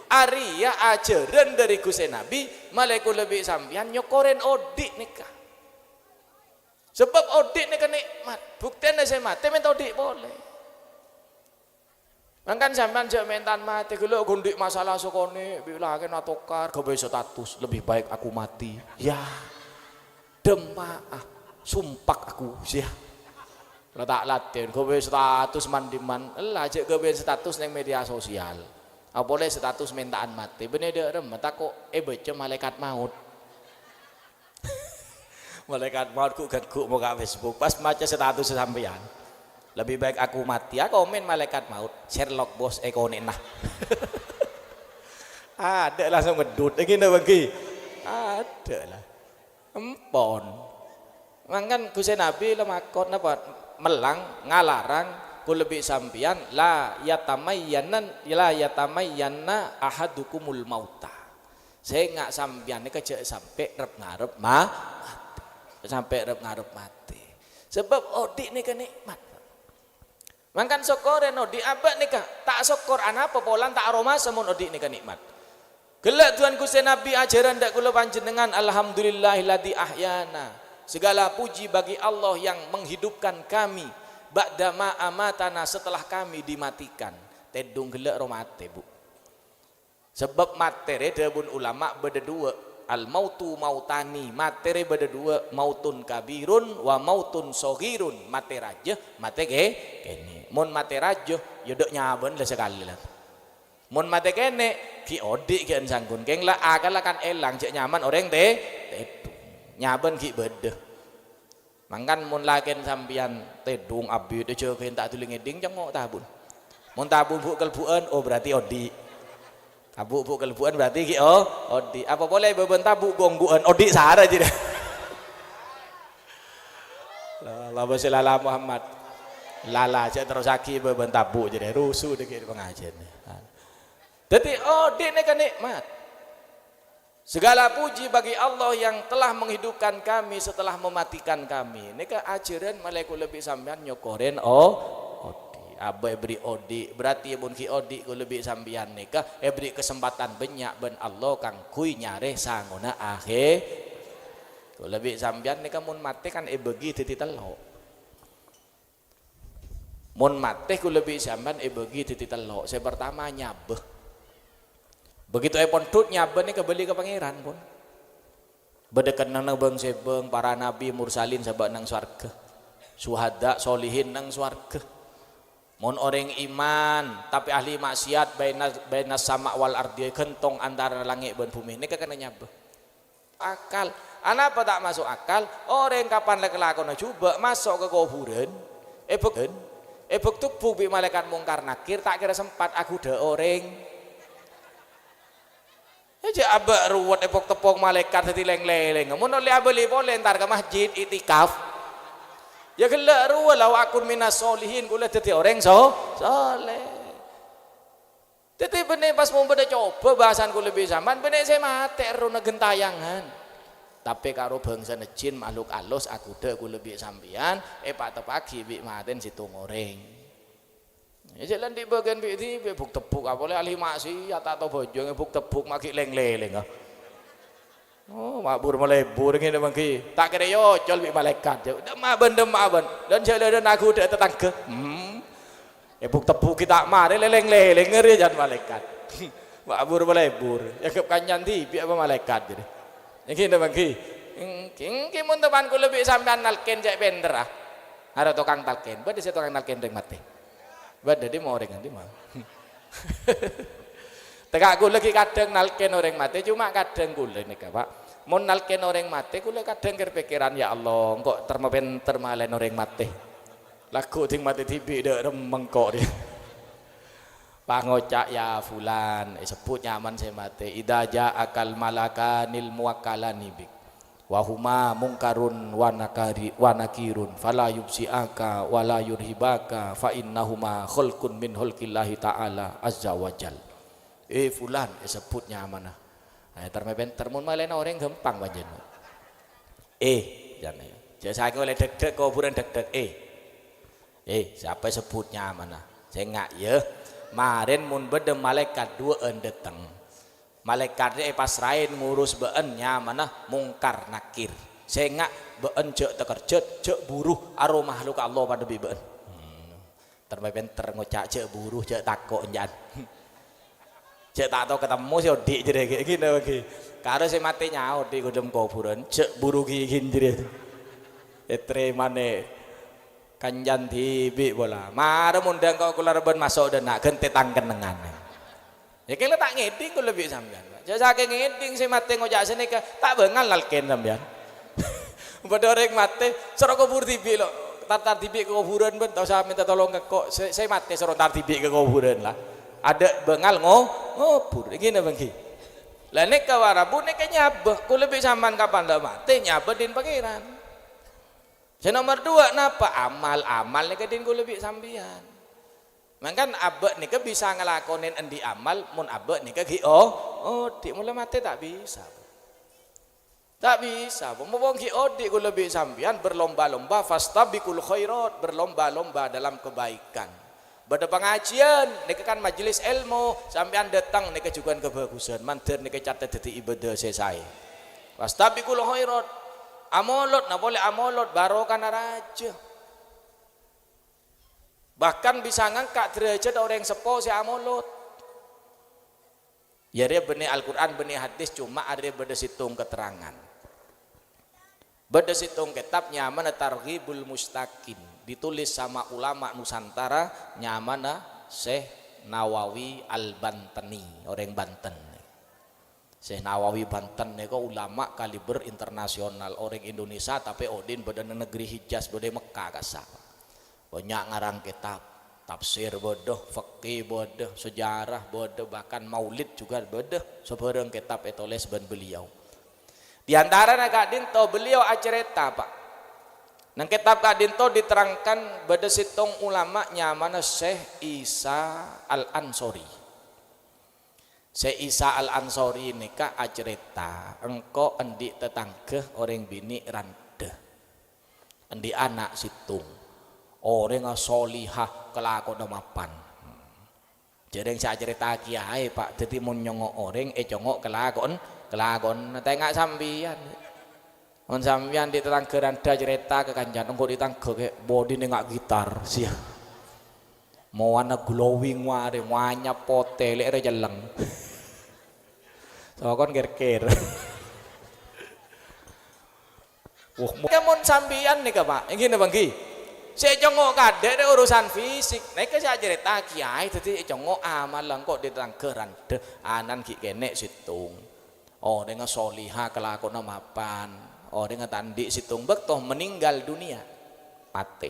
Arya ajaran dari Gusti Nabi malaikat lebih sampean nyokoren odik nikah. Sebab odik nikah nikmat. Buktian saya mati minta odik boleh. Mangkan sampean jak mentan mati kalau gundik masalah sokone bila kena tokar gawe status lebih baik aku mati. Ya. Demaah sumpak aku sih. Kalau tak latihan gawe status mandiman, lah cek gawe status neng media sosial. Apa boleh status mentaan mati. Bener dia remet kok baca malaikat maut. Malaikat maut ku ganggu muka Facebook pas maca status sampean. Lebih baik aku mati. Aku komen malaikat maut. Sherlock bos ekone nah. Ada langsung ngedut iki bagi. Ada lah. Empon. Mangkan Gusti Nabi lemakot napa melang ngalarang kulebih sampian la yatamayyanna ahadukumul mauta. Saya nggak sampian ini kejak sampai rep ngarep sampai rep ngarep mati. Sebab odik ini kenikmat. Mangkan sokoren odik apa nih kak? Tak sokor apa polan tak aroma semun odik ini kenikmat. Gelak Tuhan Gusti Nabi ajaran dak kula panjenengan alhamdulillahilladzi ahyana. Segala puji bagi Allah yang menghidupkan kami ba'dama amatana setelah kami dimatikan. Tedung gelak romate Bu. Sebab materi dabun ulama beda dua. Al mautu mautani, materi beda dua, mautun kabirun wa mautun soghirun. Mate raja, mate kene. Mun mate raja yodok nyaben lah sekali lah. Mun mate kene ki odik ki sangkun keng lah akal kan elang cek nyaman orang tetu nyaben ki beda. Mangkan mun laken sampian tedung abdi teu ceuk tak tuling ngeding cengok tabun. Mun tabun bu kelbuan oh berarti odik. Tabuk bu kelbuan berarti ki odik. Apa boleh beben tabuk gongguan odik sahara aja dah. Allahumma sholli ala Muhammad. Lala cek terus aki beben tabuk jadi rusuh dek pengajian. Jadi odik ini kan nikmat. Segala puji bagi Allah yang telah menghidupkan kami setelah mematikan kami. Ini kan ajaran malaikat lebih sampean nyokoren Abai beri odi berarti pun ki odi ku lebih sambian nikah beri kesempatan banyak ben Allah kang kui nyare sangona akhir ku lebih sambian nikah mun mate kan begi titi telok mun mate ku lebih sambian begi titi telok saya pertama nyabeh begitu pon tut nyabeh nih kebeli ke pangeran pun bedekan nang bang sebeng para nabi mursalin sabak nang swarga suhada solihin nang swarga. Mun orang iman tapi ahli maksiat baina sama wal ardi gentong antara langit dan bumi ini kena nyabeh akal apa tak masuk akal orang kapan lakon coba masuk ke kuburan ebek tubuh bi malaikat mungkar nakir tak kira sempat aku dah orang aja abak ruwet epok tepok malaikat setileng-leleng mun oleh abeli boleh ntar ke masjid itikaf. Ya gelak ruwa law akun minas solihin kula dadi orang soleh. Dadi bener pas mau beda coba bahasan kula lebih zaman bener saya mate runa gentayangan. Tapi karo bangsa jin makhluk alus aku dek kula lebih sampian pak tepagi bik maten situ ngoreng. Ya jalan di bagian bik di buk tepuk apa boleh ahli maksiat atau bojong buk tepuk maki leng-leleng. Oh, mabur melebur ngene mangki. Tak kira yo col bi malaikat. Demaben dan jalan aku dak tetangga. Buk tepuk kita mare leleng-leleng ngeri jan malaikat. Mabur melebur. Ya kep kanyan di bi apa malaikat jadi. Ngene mangki. King mun temanku lebih sampean nalken cek bender ah. Ada tukang talken. Bade se tukang nalken reng mate. Bade di mau reng di mah. Tegak kula ki kadang nalken orang mati cuma kadang kula nika Pak. Mun nalken orang mati kula kadang kepikiran ya Allah kok termalen orang mati. Lagu ting mati tibi dek remeng kok dia. Pangocak ya fulan sebut nyaman saya mati. Idza ja'akal malakanil muwakkalani bik. Wa huma mungkarun wa nakirun fala yubsiaka wala yurhibaka fa innahuma khulqun min khulqillahi ta'ala azza wajal. Fulan sebut nyaman nah termeben termun malen orang gampang panjen jangan ya saya oleh deg-deg kuburan deg-deg siapa sebut nyaman nah saya nggak ya kemarin mun beda malaikat dua datang malaikatnya pas rain ngurus been nyaman nah mungkar nakir saya nggak been cek tekerjet cek buruh aroma makhluk Allah pada been termeben terngocak cek buruh cek takok nyan cek tak tahu ketemu sih odik jadi kayak gini lagi karena saya mati nyawa di dalam kuburan cek buru gini jadi mana kanjan tibi bola mara mundang kau keluar ben masuk dan nak ganti tangken dengan ya kalau tak ngeding kau lebih sampean jadi saking ngeding saya mati ngojak sini tak bengal lalken sampean pada orang mati serok kubur tibi lo tar tibi ke kuburan ben tahu saya minta tolong kok saya mati serok tar tibi ke kuburan lah ada bengal ngobur gini bangki lah nek kawarabu nek nyabeh ku lebih saman kapan dah mati nyabeh din pangeran Nomor 2 napa amal nika din lebih sambian. Mangkan abek nika bisa ngelakonin endi amal mun abek nika ki di mulai mati tak bisa. Tak bisa. Wong ki odi ku lebih sambian berlomba-lomba fastabiqul khairat, berlomba-lomba dalam kebaikan. Pada pengajian nika kan majelis ilmu, sampean datang nika juga kebagusan. Mandir nika catat dadi ibadah selesai. Fastabiqul khairat. Amolot nah boleh amolot barokah raja. Bahkan bisa ngangkat derajat orang sepo si amolot. Ya dia benih Al-Quran benih hadis cuma ada beda situng keterangan. Beda situng kitabnya mana Targhibul Mustaqim ditulis sama ulama Nusantara nyamana Syekh Nawawi Al-Bantani orang Banten. Syekh Nawawi Banten nego ulama kaliber internasional orang Indonesia tapi odin beda negeri Hijaz beda Mekah kasa. Banyak ngarang kitab tafsir bodoh, fikih bodoh, sejarah bodoh, bahkan maulid juga bodoh. Sebarang kitab etulis ben beliau. Di antara Kak Dinto beliau acerita Pak. Nang kitab Kak Dinto diterangkan beda situng ulama nyamana Syekh Isa Al-Ansori. Syekh Isa Al-Ansori ini Kak acerita engko endi tetangga orang bini rande. Endi anak situng. Orang solihah kelakon mapan. Jadi yang saya cerita kiai Pak, jadi mau nyongok orang, congok kelakon, tengok sambian. On sambian di tetangga randa cerita ke kancan, engkau di tetangga ke body nengak gitar sih. Mau anak glowing wari, wanya pote, lere jeleng. So kon ger-ger. Wah, mau sambian nih Pak, yang gini bangki. Saya jongok kadek deh urusan fisik. Nek saya cerita kiai tadi jongok amal kok di tanggeran deh anan ki kenek situng. Oh dengan soliha kelakon mapan. Oh dengan tandi situng bektoh meninggal dunia mati.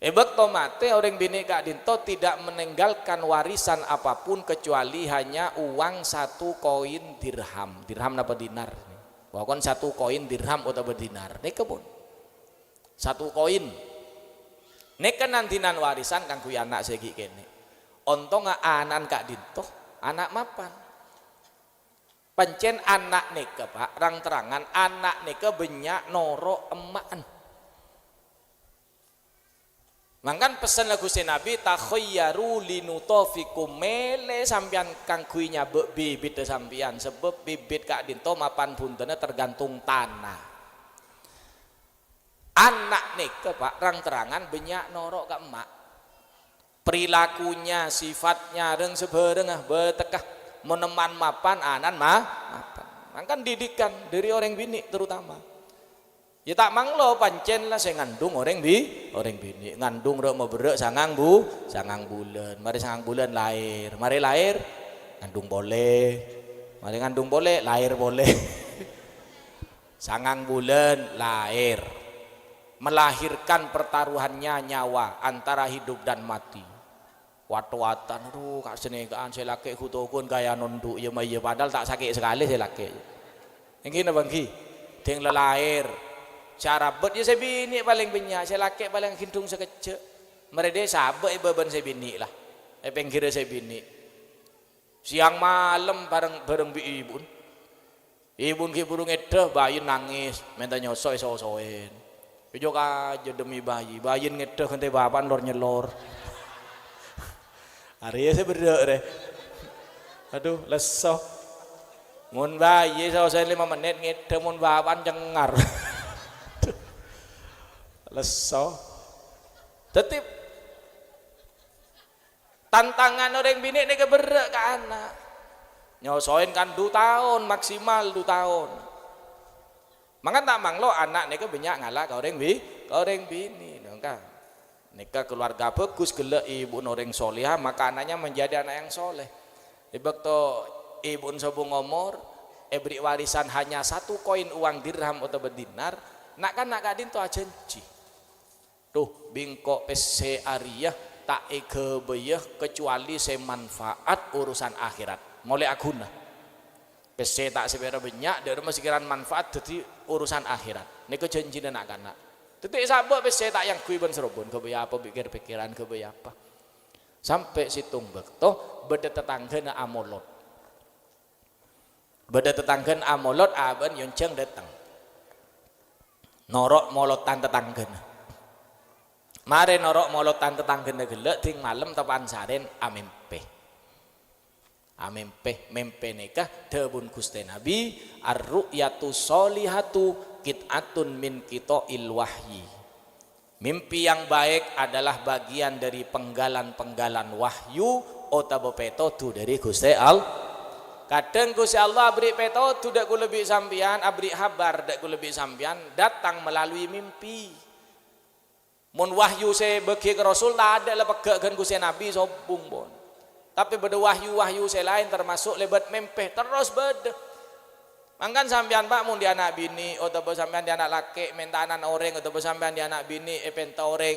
Bektoh mati orang bini Kak Dinto tidak meninggalkan warisan apapun kecuali hanya uang 1 koin dirham. Dirham apa dinar? Bahkan 1 koin dirham atau berdinar. Nek kebun. 1 koin. Nek nantinan warisan kanggo anak segi kene. Ontong anan Kak Dinto, anak mapan. Pancen anak neke Pak, terang-terangan anak neke benyak noro emaan. Mangkan pesan lagu si Nabi takhayyaru linutofikum mele sampian kangguinya bibit sampian sebab bibit Kak Dinto mapan buntene tergantung tanah. Anak neke Pak terang-terangan banyak norok ke emak perilakunya sifatnya reng sebereng betekah meneman mapan anan mapan mangkan didikan dari orang bini terutama ya tak manglo pancen lah saya ngandung orang bini ngandung rek mau berek sangang bulan mari sangang bulan lahir ngandung boleh mari ngandung boleh lahir boleh sangang bulan lahir melahirkan pertaruhannya nyawa antara hidup dan mati. Wat-watan, aduh kak senegaan saya laki kutukun gaya nunduk ya padahal tak sakit sekali saya laki. Yang gini bangki, ting lahir, cara bet ya saya bini paling banyak, saya laki paling hidung sekecil. Mereka sabek beban saya bini lah, penggir saya bini. Siang malam bareng ibu ki burung edah bayi nangis, minta nyosok sosoin. Pijok aja demi bayi ngedeh nanti bapak lor nyelor. Hari saya berdek deh. Aduh lesoh. Mun bayi saya 5 menit ngedeh mun bapak cengar. Lesoh. Tetip tantangan orang bini ini keberek ke anak. Nyosoin kan 2 tahun maksimal 2 tahun. Mangkan tak manglo anak nika banyak ngalah ke orang bini nongka nika keluarga bagus gelek ibu orang solihah maka anaknya menjadi anak yang soleh di waktu ibu sabung ngomor beri warisan hanya 1 koin uang dirham atau berdinar nak Kak Dinto ajanji tuh bingkok pc ariyah tak kebayah kecuali semanfaat urusan akhirat mulai aguna PC tak sebera banyak dia masih kiran manfaat jadi urusan akhirat niku janjine nak kana detik sabuk PC tak yang kui ben serobon kebaya apa pikir pikiran kebaya apa sampai situng bekto beda tetanggana amolot aben yonceng datang norok molotan tetanggana mare norok molotan tetanggana gelek ting malam tepan saren mempe nikah debun Gusti Nabi ar-ru'yatu sholihatu qit'atun min qita'il wahyi. Mimpi yang baik adalah bagian dari penggalan-penggalan wahyu utawa petodu dari Gusti Allah. Kadang Gusti Allah abri petodu dak ku lebih sampean, abri habar dak ku lebih sampean datang melalui mimpi. Mun wahyu se bagi ke Rasul tak ada lah pegakan Gusti Nabi sobung pun. Tapi beda wahyu selain termasuk lebat mempeh terus beda. Mangkan sampean Pak mun di anak bini atau sampean di anak laki mentanan orang atau sampean di anak bini penta orang.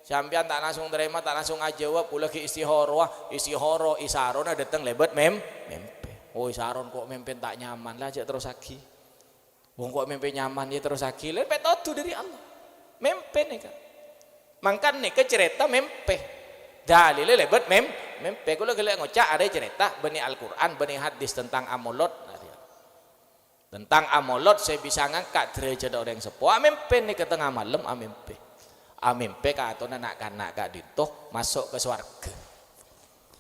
Sampean tak langsung terima tak langsung ajawab pula ke istihoro isarona datang lebat mempeh. Oh isaron kok mempeh tak nyaman lah aja terus lagi. Wong kok mempeh nyaman ya terus lagi. Lebat itu dari Allah. Mempeh nih kan. Mangkan nih ke cerita mempeh. Dalile lebat mempe kula gelek ngocak ada cerita bani Al-Qur'an bani hadis tentang amolot saya bisa ngangkat derajat orang sepuh amempe nih ke tengah malam amempe ka atau anak-anak ka ditoh masuk ke swarga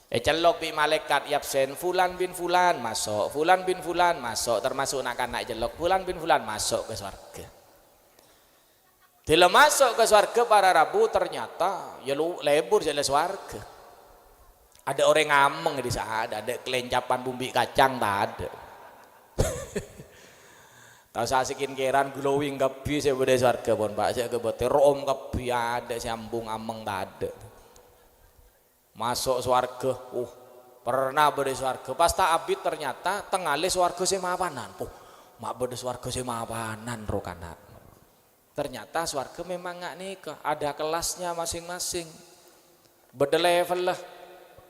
celok bi malaikat yapsen fulan bin fulan masuk termasuk anak-anak jelok fulan bin fulan masuk ke swarga. Bila masuk ke swarga para rabu ternyata ya lebur jalan swarga. Ada orang ngameng di sana, ada kelencapan bumbi kacang tak ada. Tahu sasikin keran glowing kapi saya beda swarga pun Pak saya kebote rom kapi ada sambung ameng tak ada. Masuk swarga, pernah beda swarga. Pas tak abid ternyata tengale swarga semapanan. Mak beda swarga semapanan rokana. Ternyata swarga memang nggak nikah, ada kelasnya masing-masing, beda level lah.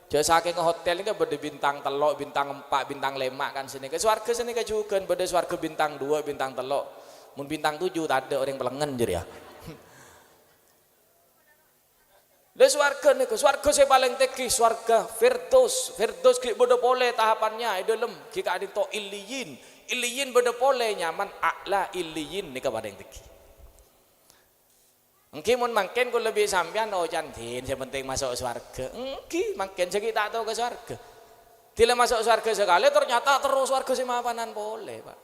Jadi saking hotel ini beda bintang telok, bintang 4, bintang 5 kan sini. Ke swarga sini ke juga, beda swarga bintang 2, bintang telok, mun bintang 7 tak ada orang pelengen jadi ya. Le swarga nih, swarga saya paling tinggi, swarga Firdaus klik beda pole tahapannya, dalam kita ada to iliyin beda pole nyaman, a'la iliyin nih paling tinggi. Mungkin makin ku lebih sampean cantin yang penting masuk swarga. Mungkin makin kita tahu ke swarga. Tidak masuk swarga sekali ternyata terus swarga sih mapanan boleh Pak.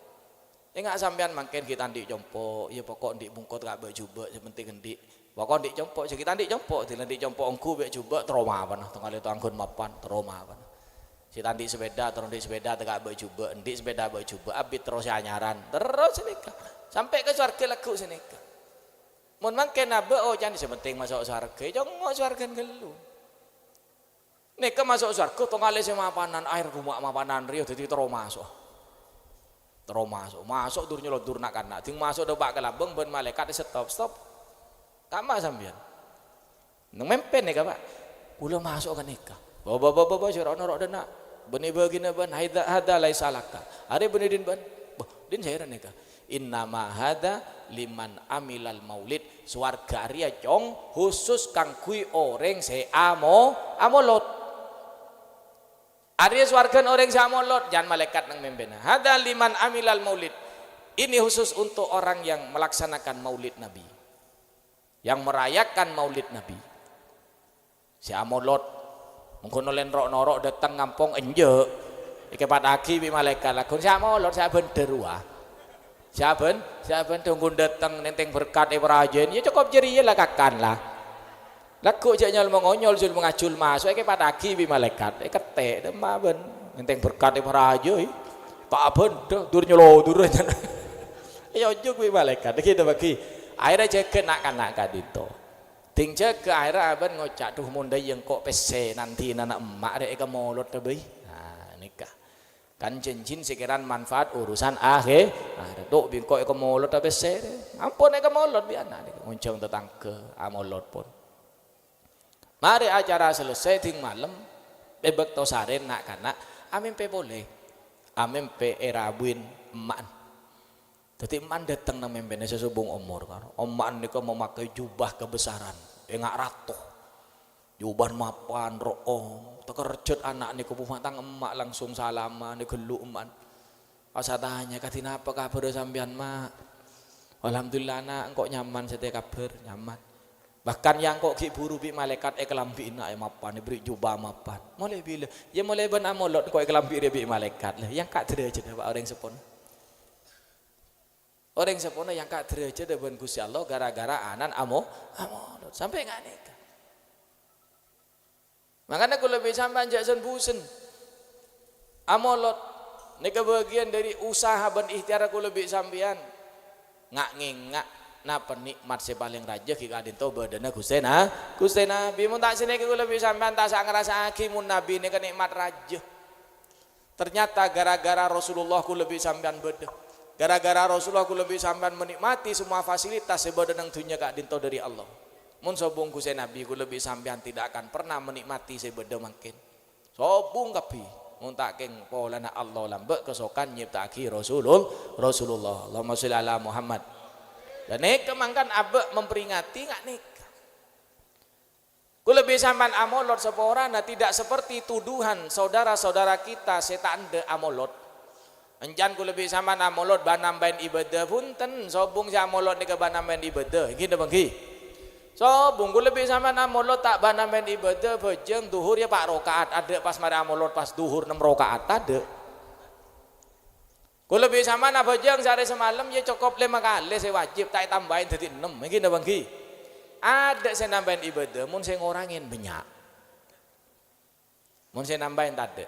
Enggak sampean makin kita ndik jompo, ya pokok ndik bungkut gak bek jubek yang penting ndik. Pokok ndik jompo, kita ndik jompo, tidak ndik jompo engku bek jubek trauma apa nah tengah itu anggun mapan trauma apa. Si ndik sepeda terus ndik sepeda tegak bek jubek, ndik sepeda bek jubek abit terus anyaran. Terus senika. Sampai ke swarga lagu senika. Mun mangke nabe jangan sepenting masuk swarga, jangan swarga gelu. Nek masuk swarga tongale semapanan air rumah mapanan riyo dadi masuk dur nyelot dur nak kana ting masuk dobak ke lambung ben malaikat stop kama sampean nang mempen nek Pak kula masuk kan nikah baba sira ono rok denak beni begina ban hada laisa laka are beni din ban din saya nikah innama hada liman amilal maulid swarga ria cong khusus kang kui orang se amolot Arya swargan orang samolot jangan malaikat nang membena. Hada liman amilal maulid. Ini khusus untuk orang yang melaksanakan maulid Nabi. Yang merayakan maulid Nabi. Si amolot mungkin olen norok datang ngampung enje. Iki padaki bi malaikat lakon si amolot saya bener wah. Siapa tunggu datang nenteng berkat ibrajen. Ya cukup jeriya lah kakan lah. Laku aja nyal mengonyol sul mengacul masuk ke padaki bi malaikat ketek demah ben nenteng berkat ibrajen. Pak ben dur nyolo dur aja. Ya ojo bi malaikat kita bagi akhirnya jaga nak kadito. Ting jaga akhirnya aben ngocak tuh munda yang kok pese nanti anak emak dek kemolot tebih. Nah nikah. Kan cincin sekiran manfaat urusan akhir tuh bingkok kemolot tapi se ampun kemolot bi anak nguncang tetangga amolot pun mari acara selesai ting malam bebek to saren nak kana amimpe boleh amempe erabuin emak. Dadi emak dateng nang mempene sesubung umur karo. Emak niku memakai jubah kebesaran, engak ratuh. Jubah mapan room, tekerjut anak niku pumatang emak langsung salama niku geluk emak. Pas tanya katina apa kabar sampean mak? Alhamdulillah nak engkau nyaman setiap kabar nyaman. Bahkan yang kok ki buru bi malaikat kelambi nak mapan diberi jubah mapan. Mulai bila? Ya mulai ben amolot kok kelambi dia bi malaikat lah. Yang kak derajat Pak orang sepon. Orang sepon yang kak derajat ben Gusti Allah gara-gara anan amolot sampai enggak nikah. Makanya aku lebih sampai jaksan busen. Amolot ini kebagian dari usaha ben ikhtiar aku lebih sampean. Ngak napa nikmat se paling raja ki kadin to badana Gusti Nabi mun tak sini aku lebih sampean tak sak ngrasake mun nabi ini nikmat raja. Ternyata gara-gara Rasulullah ku lebih sampean beda. Gara-gara Rasulullah ku lebih sampean menikmati semua fasilitas sebada nang dunya kadin to dari Allah. Mun sobung Gusti Nabi ku lebih sampean tidak akan pernah menikmati sebada mungkin. Sobung kapi mun tak keng polana Allah lambek kesokan nyiptaki Rasulullah. Allahumma sholli ala Muhammad. Dan nikah mangkan abek memperingati nggak nikah. Ku lebih sampean amolot seporana tidak seperti tuduhan saudara-saudara kita setan de amolot. Enjan ku lebih sampean amolot banambain ibadah punten sobung si amolot nikah banambain ibadah. Gini bangki. Sobung ku lebih sampean amolot tak banambain ibadah bejeng duhur ya Pak rokaat ada pas mari amolot pas duhur 6 rokaat ada. Ku lebih sampean bejeng sehari semalam ya cukup 5 kali saya wajib tak tambahin jadi 6. Gini bangki. Ada saya nambahin ibadah mun saya ngorangin banyak. Mun saya nambahin tadi.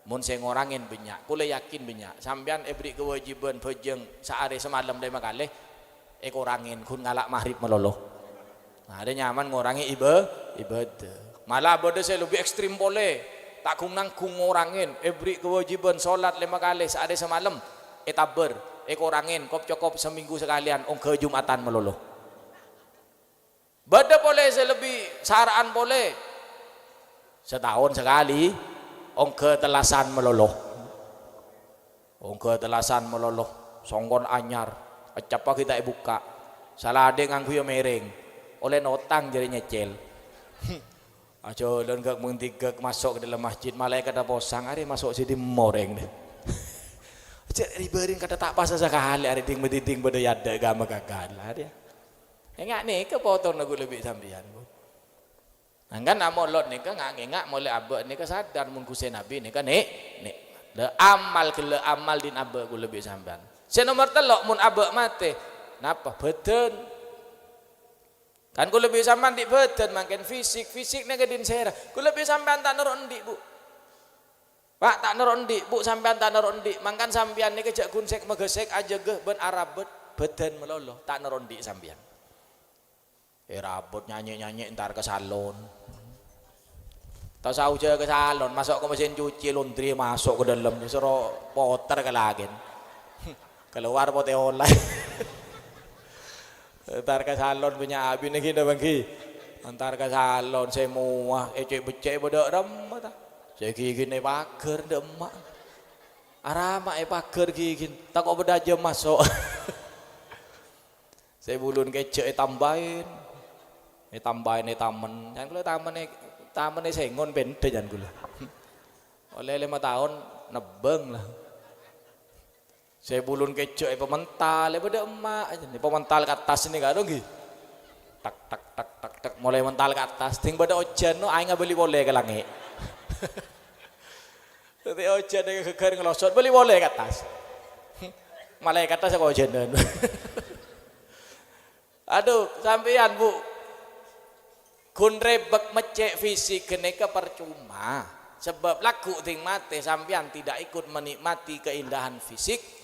Mun saya ngorangin banyak. Kula yakin banyak. Sampean beri kewajiban bejeng sehari semalam 5 kali kurangin kun ngalak maghrib meloloh. Nah, ada nyaman ngurangi ibadah. Malah bodoh saya lebih ekstrim boleh. Tak kunang ngurangin. Beri kewajiban sholat 5 kali sehari semalam. Taber. Kurangin. Kop cokop seminggu sekalian. Ke Jumatan meloloh. Bodoh boleh saya lebih. Saraan boleh. Setahun sekali. Ke telasan meloloh. Ke telasan meloloh. Songkon anyar. Acapa kita buka. Salah ada nganggu ya mereng. Oleh notang jadi nyecel. Aco dan gak mentigak masuk ke dalam masjid malaikat ada posang hari masuk sini moreng deh. Cek riberin kata tak pas sekali hari ding mediding pada yada gama gagal lah dia. Enggak nih kepotong aku lebih sambian. Angkan amolot nih kan ngak mulai abah nih sadar mun Gusti Nabi nih kan nih le amal kele amal din abah aku lebih sambian. Si nomor telok mun abah mate napa beden. Kan ku lebih sampean di badan makin fisik nek din sera. Ku lebih sampean tak nurun ndik, Bu. Pak tak nurun ndik, Bu sampean tak nurun ndik. Mangkan sampean niki jak gunsek megesek aja geh ben arabet badan meloloh tak nurun ndik sampean. Rabot nyanyi-nyanyi entar ke salon. Tak sauja ke salon, masuk ke mesin cuci laundry masuk ke dalam disuruh poter ke lagen. Keluar pote online. Antar ke salon punya abi nih kita bangki. Antar ke salon semua ecek becek bodoh ramah ta. Saya gini pagar demak. Arama pagar gini. Tak kok beda aja masuk. Saya bulun kecek tambahin. Tambahin tamen. Jangan kula tamen sengon bente jangan kula. Oleh 5 tahun nebeng lah. Saya bulun kecok pemental pada emak aja nih pemental ke atas ini kado gitu tak mulai mental ke atas ting pada ojan no aing beli boleh ke langit tapi ojan dengan keker ngelosot beli boleh ke atas malaikat atas aku ojan aduh sampean Bu kun rebek mecek fisik keneka percuma sebab laku ting mate sampean tidak ikut menikmati keindahan fisik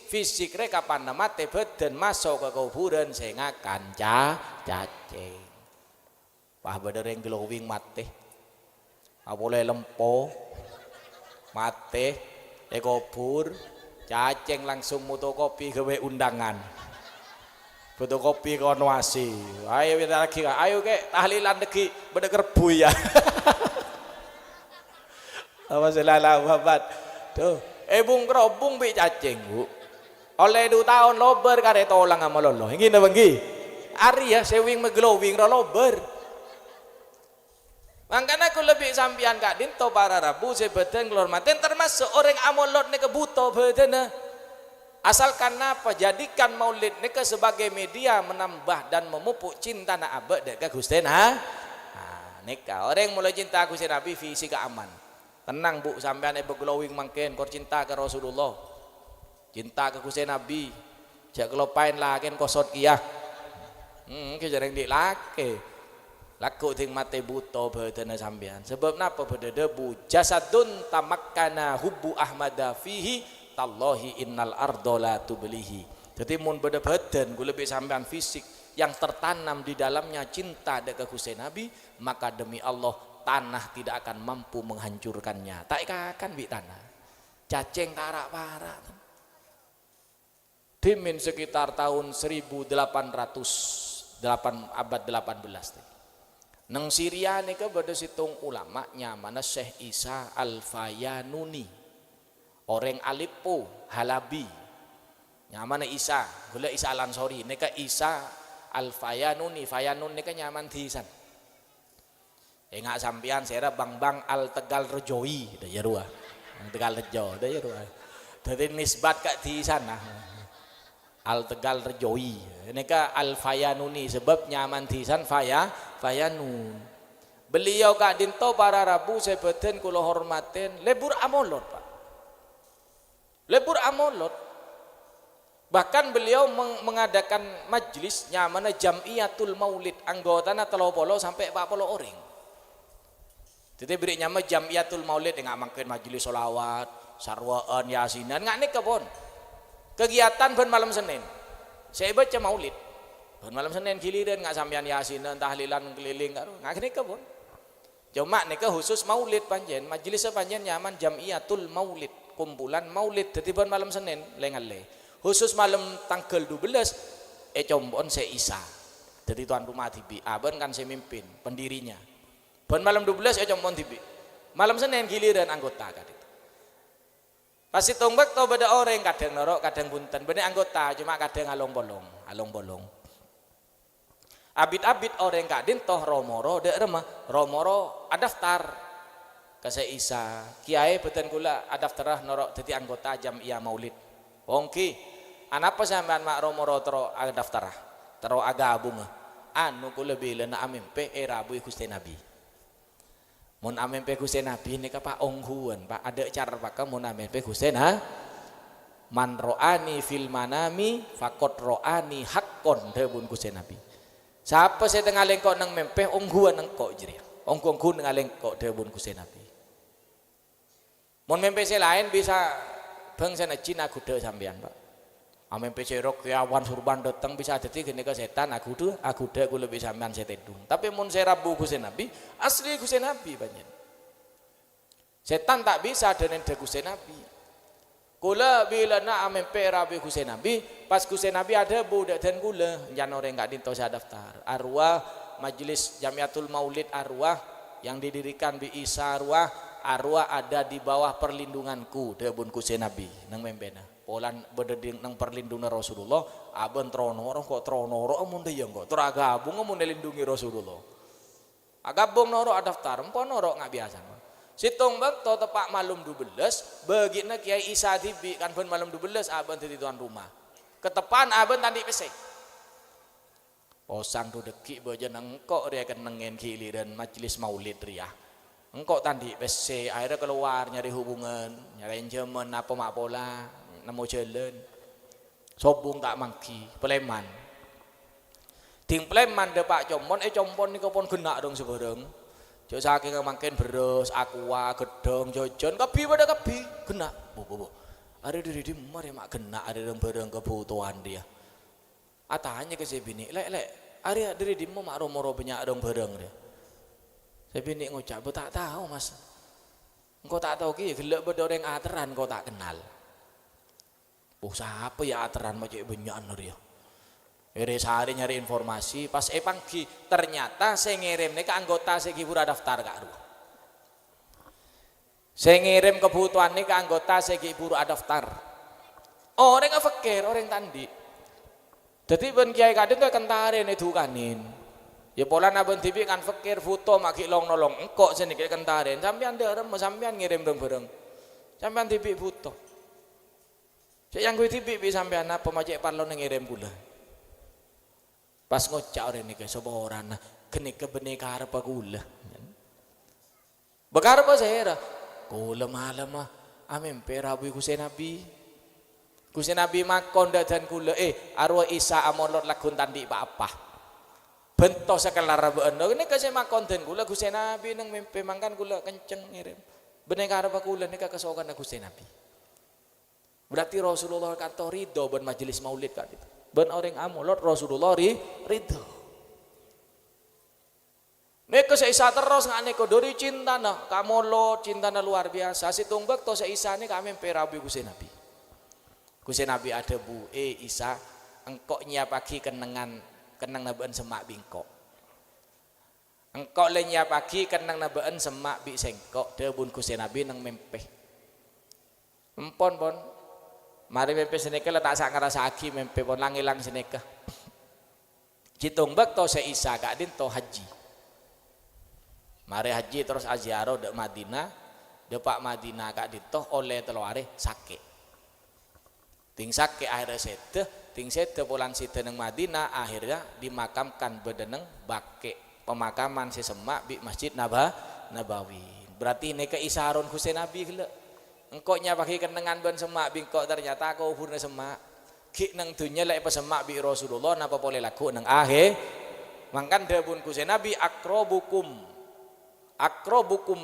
reka pandang mate badan masuk ke kuburan saya ngakan cacing wah badereng glowing mate boleh lempo mate kubur cacing langsung fotokopi gawe undangan fotokopi konwasi ayo kita lagi ayo ke tahlilan lagi beda kerbu ya apa selalu babat tuh bung kerobung bi cacing bu oleh 2 tahun lober kare tolang sama lolo ngene bangki ari ya sewing meglowing ro lober makanya aku lebih sampian kak dinto para rabu sebeten kelormaten termasuk orang amolot ne kebuto bedena asalkan apa jadikan maulid ne sebagai media menambah dan memupuk cinta na abad dek Gusti nah nikah orang mulai cinta Gusti Nabi fisik aman tenang bu sampean glowing mangken kor cinta ke Rasulullah cinta ke Gusti Nabi jak kelopain laken kosot kiyah kejareng dik lake laku ting mate buto bedena sampean sebab napa beda debu jasadun tamakkana hubbu ahmada fihi tallahi innal ardola tubelihi jadi mun beda badan gue lebih sampean fisik yang tertanam di dalamnya cinta dek Gusti Nabi maka demi Allah tanah tidak akan mampu menghancurkannya tak akan bi tanah cacing tarak parak dimin sekitar tahun 1800 abad 18 nang Syria nika bada situng ulama nyamana Syekh Isa Al-Fayanuni orang Aleppo Halabi nyamana Isa gula Isa Al-Ansori nika Isa Al-Fayanuni Fayanun nika nyaman disan enggak sampean sera bang Al-Tegal Rejoi daya ruah Tegal Rejo daya ruah dadi nisbat kak di sana Al-Tegal Rejoi nika Al-Fayanuni sebab nyaman disan Fayanun beliau kak dinto para rabu sebeten kula hormaten lebur amolot Pak lebur amolot bahkan beliau mengadakan majlis nyamana Jamiyatul Maulid anggotana 30 sampai 40 orang jadi beri nyama Jamiyatul Maulid enggak mangkeun majlis sholawat sarwaan yasinan enggak nika pun kegiatan ben malam Senin saya baca maulid ben malam Senin giliran enggak sampean yasinan tahlilan keliling karo enggak nika pun cuma nika khusus maulid panjen majelis panjen nyaman Jamiyatul Maulid kumpulan maulid dadi ben malam Senin lengale khusus malam tanggal 12 combon se Isa jadi tuan rumah tibi aben kan saya mimpin pendirinya ben malam 12 combon tibi malam Senin giliran anggota kan itu pasti tombak tau beda orang kadang norok kadang bunten bener anggota cuma kadang along bolong abid-abid orang kadin toh romoro dek remah romoro adaftar kase Isa kiai beten kula adaftarah norok jadi anggota Jamiah Maulid ongki anapa sampean mak romoro tero adaftarah tero agabung anu kula bila na amimpe rabu Gusti Nabi mun amimpe Gusti Nabi nika Pak onghuan Pak ada cara Pak mun amimpe Gusti man ro'ani fil manami fakot ro'ani hakkon debun Gusti Nabi siapa saya tengah lengkok nang mempeh ongguan nengkok jadi ongku nang lengkok debun Gusti Nabi mun mempeh saya lain bisa bangsa Cina kuda sampean Pak mempeh serok kiawan surban datang bisa jadi gini ke setan aku deh aku lebih sampean saya tedung tapi mun saya rabu Gusti Nabi asli Gusti Nabi banyak setan tak bisa dengan Gusti Nabi kula bila nak amempe rabi Gusti Nabi pas Gusti Nabi ada budak dan kula jangan orang enggak dinto saya daftar arwah majelis Jamiatul Maulid arwah yang didirikan di Isa arwah ada di bawah perlindunganku debun Gusti Nabi nang mempena polan bededing nang perlindungan Rasulullah aben tronoro kok tronoro mun teh kok teragabung mun dilindungi Rasulullah agabung noro daftar empon noro enggak biasa situng bakto tepak malam 12 begina Kiai Isa tibi kan ben malam 12 aben di tuan rumah ketepan aben tadi pesek posang tu deki bojo nengkok dia kan nengen giliran majelis maulid ria engkok tadi pesek akhirnya keluar nyari hubungan nyari jemen apa mak pola nemu jalan sobung tak mangki peleman ting peleman de Pak Compon compon ni pon genak dong sebareng jauh saking makin beres aqua gedong jojon kebi pada kebi kena bu ada diri di mari mak kena ada barang kebutuhan dia atanya ke saya bini lek ada diri di mak romoro banyak dong barang dia saya bini ngucap tak tahu mas engkau tak tahu ki gelak bedoreng ateran kau tak kenal siapa ya ateran macam banyak dia sehari nyari informasi pas panggi ternyata saya ngirim nih ke anggota saya kibura daftar kak Saya ngirim kebutuhan ini ke anggota segi buru daftar. Orang fakir, orang tandi. Jadi ben kiai kadin tuh kentare nih dukanin. Ya pola naben tibi kan fakir foto maki long nolong engkok sini kayak kentare. Sampean derem, sampean ngirim bareng. Sampean tibi foto. Saya yang gue tibi sampean apa macet parlon ngirim gula. Pas ngocak orang ini ke seborana kene kebeneka harap gula. Bakar apa saya? Gula malam mah amin perabu Gusti Nabi. Gusti Nabi makon dan gula arwah Isa amolot lagun tandi apa? Bentuk sekelar beendo ini kasih makon dan gula Gusti Nabi nang mimpi mangkan gula kenceng ngirim. Beneka harap gula nika kesokan Gusti Nabi. Berarti Rasulullah kata ridho ben majelis maulid kan itu. Ben orang amolot Rasulullah ridho. Neko seisa terus nggak neko dari cinta nah kamu lo cinta nah luar biasa si tumbek to seisa ini kami perabi Gusti Nabi. Gusti Nabi ada bu Isa engkok nyiapaki kenang nabeen semak bingkok. Engkok le nyiapaki kenang nabeen semak bi sengkok debun Gusti Nabi nang mempeh. Empon pon mari mempeh seneka letak sak ngerasa aki mempeh pon langilang seneka. Citumbek to seisa gak din to haji. Mari haji terus aziarah dek Madinah, depak Madinah kak ditoh oleh teluare sakit. Ting sakit akhirnya sete pulang sete neng Madinah akhirnya dimakamkan bedeneng bake pemakaman sesemak di Masjid Nabawi. Berarti ini keisaron Gusti Nabi gila. Engkoknya pakai kenangan ben semak bingkok ternyata kau purna semak. Ki neng dunya lek pesemak bi Rasulullah napa boleh laku neng akhir. Mangkan debun Gusti Nabi akrobukum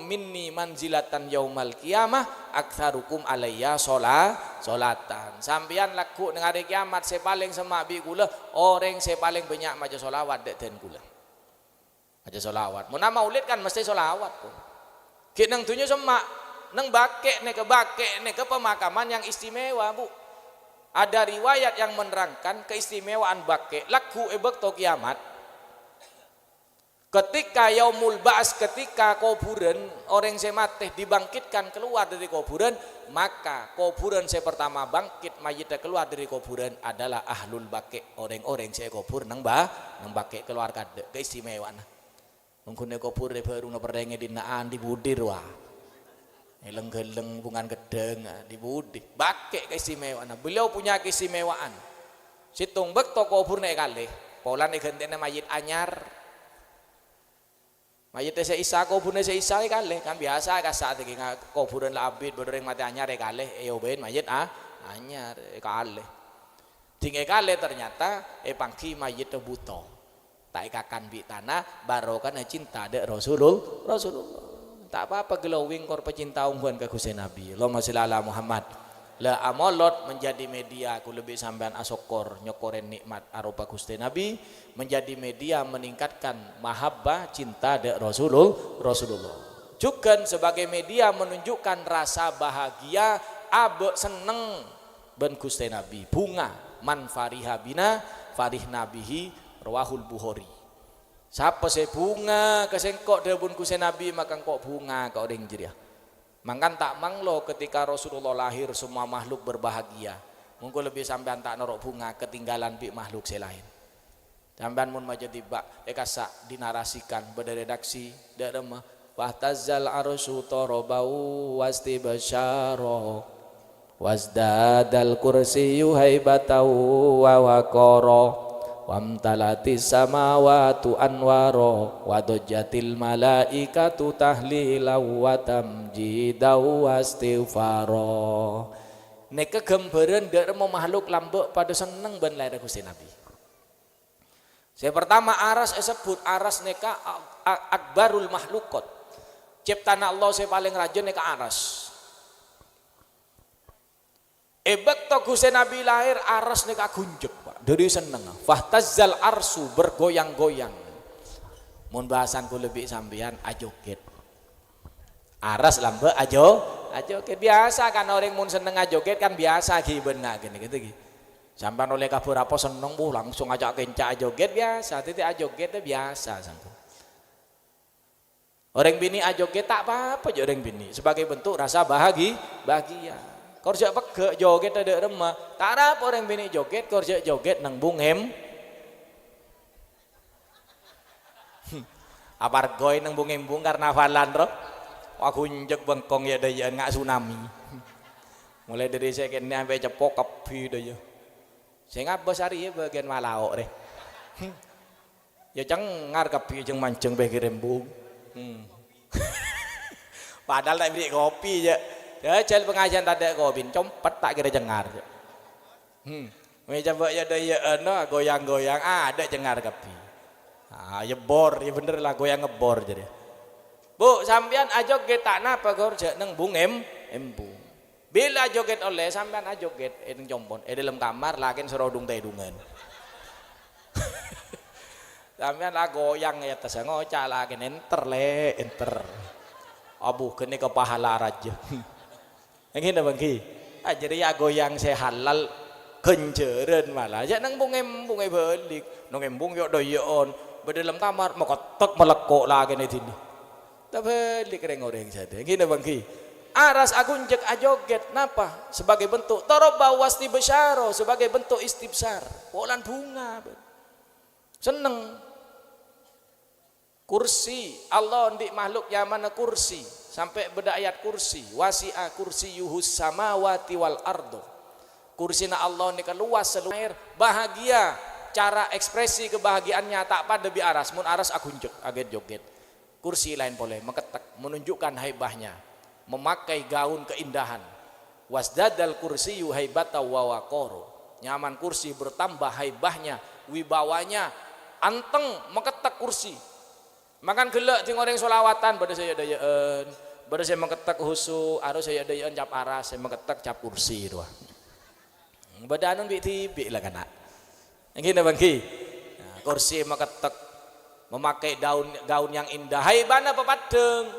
minni manzilatan yaumal kiamah aktsarukum alayya solatan. Sampeyan laku nang hari kiamat saya paling semak bi kula orang saya paling banyak maca solawat dek den kula. Maca solawat. Mun maulid kan mesti solawat pun. Ki nang dunya semak nang bake ne ke pemakaman yang istimewa Bu. Ada riwayat yang menerangkan keistimewaan bake laku bekto kiamat. Ketika yaumul ba'as, ketika kuburan orang saya mati dibangkitkan keluar dari kuburan, maka kuburan saya pertama bangkit mayitnya keluar dari kuburan adalah ahlul baqi, orang-orang saya kubur nang baqi keluar kade keistimewaan. Mungkin kubur baru ngeperdenge dinaan dibudir wah. Eleng-geleng bungan gedeng dibudir. Baqi keistimewaan. Beliau punya keistimewaan. Situng bekto kubur nek kalih, pola nek gentene mayit anyar. Mayit saya isa kuburan saya isa kalih kan biasa ka saat iki kuburan labit bodoreng mati anyar kalih ben mayit anyar kalih. Dinge kalih ternyata pangki mayit buta. Tak ikakan bi tanah barokah cinta dek Rasulullah. Tak apa-apa glowing kor pecinta ungguan ke Gusti Nabi. Allahumma sholli ala Muhammad. La amolot menjadi media aku lebih sampean asokor nyokoren nikmat arupa Gusti Nabi menjadi media meningkatkan mahabbah cinta de Rasulullah juga sebagai media menunjukkan rasa bahagia abe seneng ben Gusti Nabi bunga man fariha bina farih nabihi rawahul Bukhari siapa saya bunga kesengkok debun Gusti Nabi maka kok bunga kau deng jeriah. Mangkan tak manglo ketika Rasulullah lahir semua makhluk berbahagia. Mungkin lebih sampean tak norok bunga ketinggalan bi makhluk selain. Sampean mun maja tiba ekasa dinarasikan berredaksi darema wahtazzal arsyu tarabau wastibasyara wasdadal kursiyyu haibatau wa waqara wamtalatis samawati anwaro wadajjatil malaikatu tahlilaw wa tamjidaw wastighfaro. Nek kegemberan dak makhluk lambek pada seneng ben lair Gusti Nabi. Saya pertama aras disebut aras neka akbarul makhlukot. Ciptaan Allah saya paling rajin neka aras. Ebek to Gusti Nabi lahir aras neka gunjek Pak. Dari seneng. Fahtazzal arsu bergoyang-goyang. Mun bahasanku lebih sampean ajoget. Aras lambe ajoget biasa kan orang mun seneng ajoget kan biasa ki bener gini gitu ki. Sampean oleh kabur apa seneng langsung ajak kencak ajoget biasa. Titik ajoget biasa sangku. Orang bini ajoget tak apa-apa aja orang bini sebagai bentuk rasa bahagia. Korja pegek joget ada remah. Tak apa orang bini joget, korja joget nang bungem. Apar goy nang bungem karnavalan roh. Aku njek bengkong ya daya ngak tsunami. Mulai dari saya kena sampai cepok kepi daya. Saya ngabas hari ya bagian Malao deh. Ya cengar kepi jeung mancing bagi rembung. Padahal tak beli kopi aja. Ya jal pengajian tak ada kopi, compet tak kira cengar. Meja coba ya daya no goyang-goyang ada cengar kopi. Ah ya bor, ya bener lah goyang ngebor jadi. Bu sampean ajoget tak napa gorja neng bungem embung. Bila joget oleh sampean ajoget neng jompon dalam kamar lakin serodung tedungan. Sampean lah goyang ya tas ngocak lakin enter. Abu kene ke pahala raja. Yang ini bangki. Jadi ya goyang saya halal kenjeren malah. Ya neng bungem balik, neng embung yo doyon. Dalam kamar mau ketek melekok lagi nih sini. Tapi kering orang saja. Gini bangki. Aras agun jek ajoget napa sebagai bentuk toroba wasti besyaro sebagai bentuk istibsar. Polan bunga. Seneng. Kursi Allah di makhluk yang mana kursi sampai beda ayat kursi wasi'a kursi yuhus samawati wal ardo. Kursi na Allah ni keluas seluruh bahagia. Cara ekspresi kebahagiaannya tak pada bi aras mun aras agun jek aget joget. Kursi lain boleh mengetek menunjukkan haibahnya memakai gaun keindahan wasdadal kursiyu haibata wa waqara nyaman kursi bertambah haibahnya wibawanya anteng mengetek kursi makan gelek ting orang solawatan pada saya dayaan pada saya mengetek husu harus saya dayaan cap aras saya mengetek cap kursi doa pada anun bi tibi lah kana yang gini bangki nah, kursi mengetek memakai gaun yang indah haibana pepadeng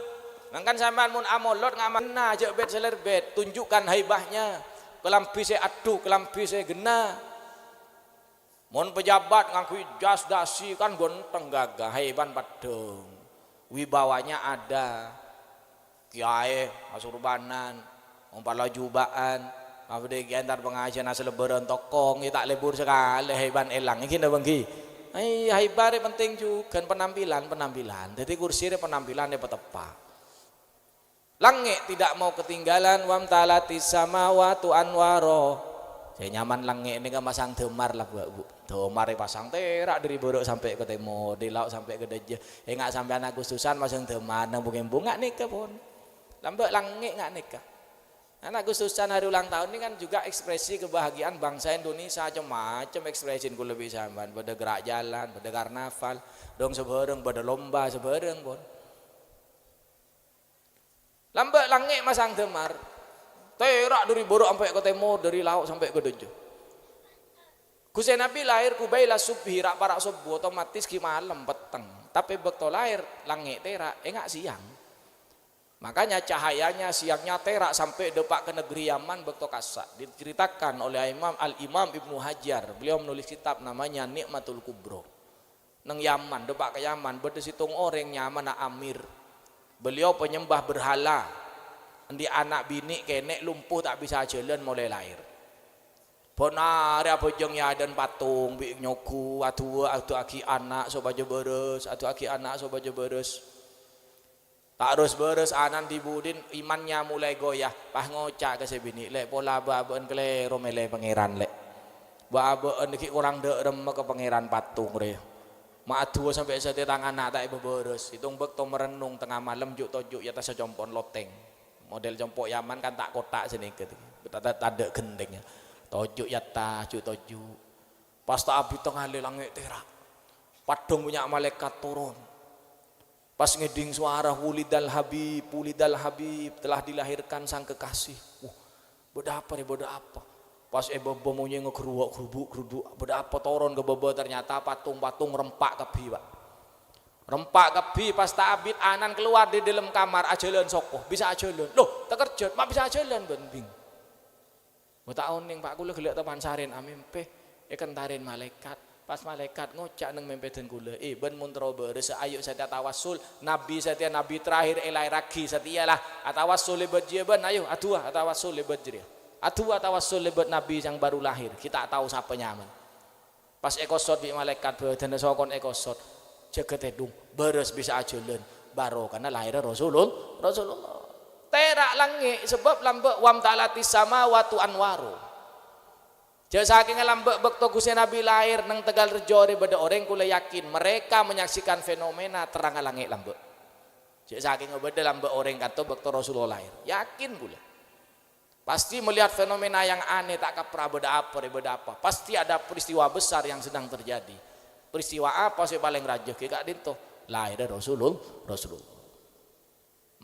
mangkan sampean mun amolot ngamanna aja bet selerbet tunjukkan haibahnya kelampi saya aduh kelampi saya gena mun pejabat ngangku jas dasi kan gonteng gagah haiban padeng wibawanya ada kiai asurbanan umpala jubaan abdi antar pengajian asal lebaran tokong tak lebur sekali haiban elang iki ndak bangki haibare penting juga penampilan. Jadi kursi penampilannya tepat. Langit tidak mau ketinggalan wamtalati samawati anwaro. Saya nyaman langit ini kan pasang demar lah bu. Demar pasang terak dari borok sampai ke timur, di laut sampai ke deje. Enggak sampai Agustusan pasang demar nang bunga nikah pun. Lambat langit enggak nikah. Agustusan hari ulang tahun ini kan juga ekspresi kebahagiaan bangsa Indonesia macam-macam ekspresi ku lebih sampean pada gerak jalan, pada karnaval, dong sebareng pada lomba sebareng pun. Lambat langit masang demar. Terak dari borok sampai ke timur, dari laut sampai ke dejo. Gusti Nabi lahir kubaila subhi rak parak subuh otomatis ki malam peteng. Tapi bekto lahir langit terak enggak siang. Makanya cahayanya siangnya terak sampai depak ke negeri Yaman bekto kasak. Diceritakan oleh Al-Imam Ibnu Hajar. Beliau menulis kitab namanya Nikmatul Kubro. Neng Yaman, depak ke Yaman, berdesitung orang Yaman amir. Beliau penyembah berhala. Di anak bini kenek lumpuh tak bisa jalan mulai lahir. Benar ya bojongnya dan patung bi nyoku atu aki anak so baju beres, atu aki anak so baju beres. Tak harus beres anan dibudin imannya mulai goyah pah ngocak ke sebini lek pola baben kelero mele pangeran lek baben iki kurang dek remek ke pangeran patung re mak dua sampai sate tangan nak tak beberes hitung bekto merenung tengah malam juk tojuk ya tas jompon loteng model jompok Yaman kan tak kotak sini gitu tak ada gendengnya tojuk ya tas juk tojuk pas tak abi tengah langit terak padung punya malaikat turun. Pas ngeding suara wulidal habib telah dilahirkan sang kekasih. Beda apa nih beda apa? Pas bobo mau ngegerubuk beda apa turun ke bobo ternyata patung rempak kebi pak. Rempak kebi pas tabit anan keluar di dalam kamar ajalan sokoh bisa ajalan. Loh terkejut mak bisa ajalan bending. Mau tahun ning pak kula gelek teman sarin amin peh ikan tarin malaikat Pas malaikat ngocak nang mempeten kula, ben muntro beres ayo saya tawassul, nabi saya nabi terakhir elai raki setialah atawassul lebet dia ben ayo atua atawassul lebet dia. Atua atawassul lebet nabi yang baru lahir. Kita tahu siapa nyaman. Pas ekosot bi malaikat beden sokon ekosot jeget edung beres bisa ajulen baro karena lahir Rasulullah. Terak langit sebab lambek wam ta'latis samawati anwaru. Jadi saking lambek bekto Gusti Nabi lahir nang Tegal Rejo beda orang kula yakin mereka menyaksikan fenomena terang langit lambek. Jadi saking beda lambek orang kata bekto Rasulullah lahir. Yakin kula. Pasti melihat fenomena yang aneh tak kaprah beda apa. Pasti ada peristiwa besar yang sedang terjadi. Peristiwa apa sih paling rajah kek dinto? Lahir Rasulullah.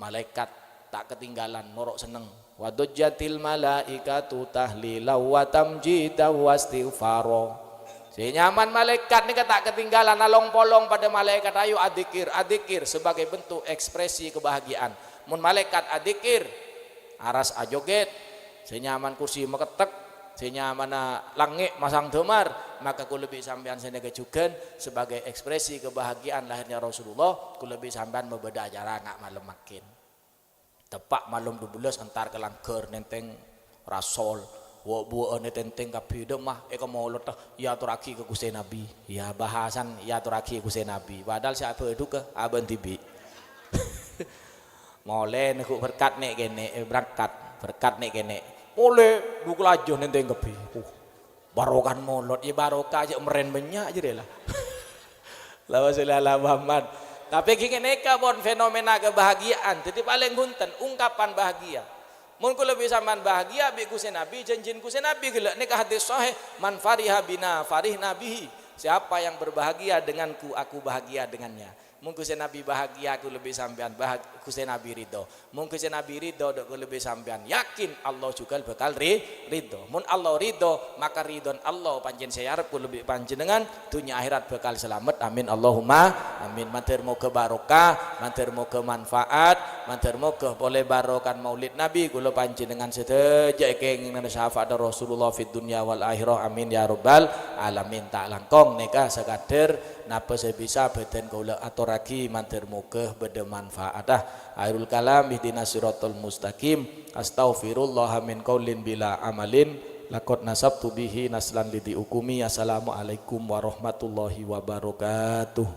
Malaikat tak ketinggalan norok seneng. Wa dujjatil malaikatu tahlilaw wa tamjidaw wa istighfaro. Si nyaman malaikat ni tak ketinggalan along polong pada malaikat ayo adikir sebagai bentuk ekspresi kebahagiaan. Mun malaikat adikir aras ajoget, si nyaman kursi meketek, si nyaman langit masang demar, maka ku lebih sampean senega juga sebagai ekspresi kebahagiaan lahirnya Rasulullah, ku lebih sampean membeda acara ngak malam makin. Tepak malam 12 antar ke langgar nenteng rasol buah nenteng kapi demah mau letak ya turaki ke Gusti Nabi ya bahasan ya turaki ke Gusti Nabi padahal siapa itu ke aben tibi mulai nekuk berkat nek kene berangkat berkat nek kene mulai buku lajo nenteng kapi barokan molot ya barokah aja meren banyak aja deh lah lawas ala Muhammad. Tapi gini neka pun fenomena kebahagiaan. Jadi paling gunten ungkapan bahagia. Mun kula bisa man bahagia bi Gusti Nabi janjin Gusti Nabi geuleuh neka hadis sahih man fariha bina farihna bihi. Siapa yang berbahagia denganku aku bahagia dengannya. Mun Gusti Nabi bahagia aku lebih sampean bahagia Gusti Nabi ridho. Mun Gusti Nabi ridho aku lebih sampean yakin Allah juga bakal ridho. Mun Allah ridho maka ridhon Allah panjen saya arep lebih panjenengan dunia akhirat bakal selamat. Amin Allahumma amin. Matur moga barokah, matur moga manfaat, matur moga boleh barokan Maulid Nabi kula panjenengan sedaya kenging syafaat Rasulullah fid dunya wal akhirah. Amin ya rabbal alamin. Tak langkong neka sekader napa sebisa beten kula atur lagi matur muga beda manfaatah. Airul kalam ihdinas siratal mustaqim. Astaghfirullah min qaulin bila amalin laqad nasabtu bihi naslan lidi ukumi. Assalamualaikum warahmatullahi wabarakatuh.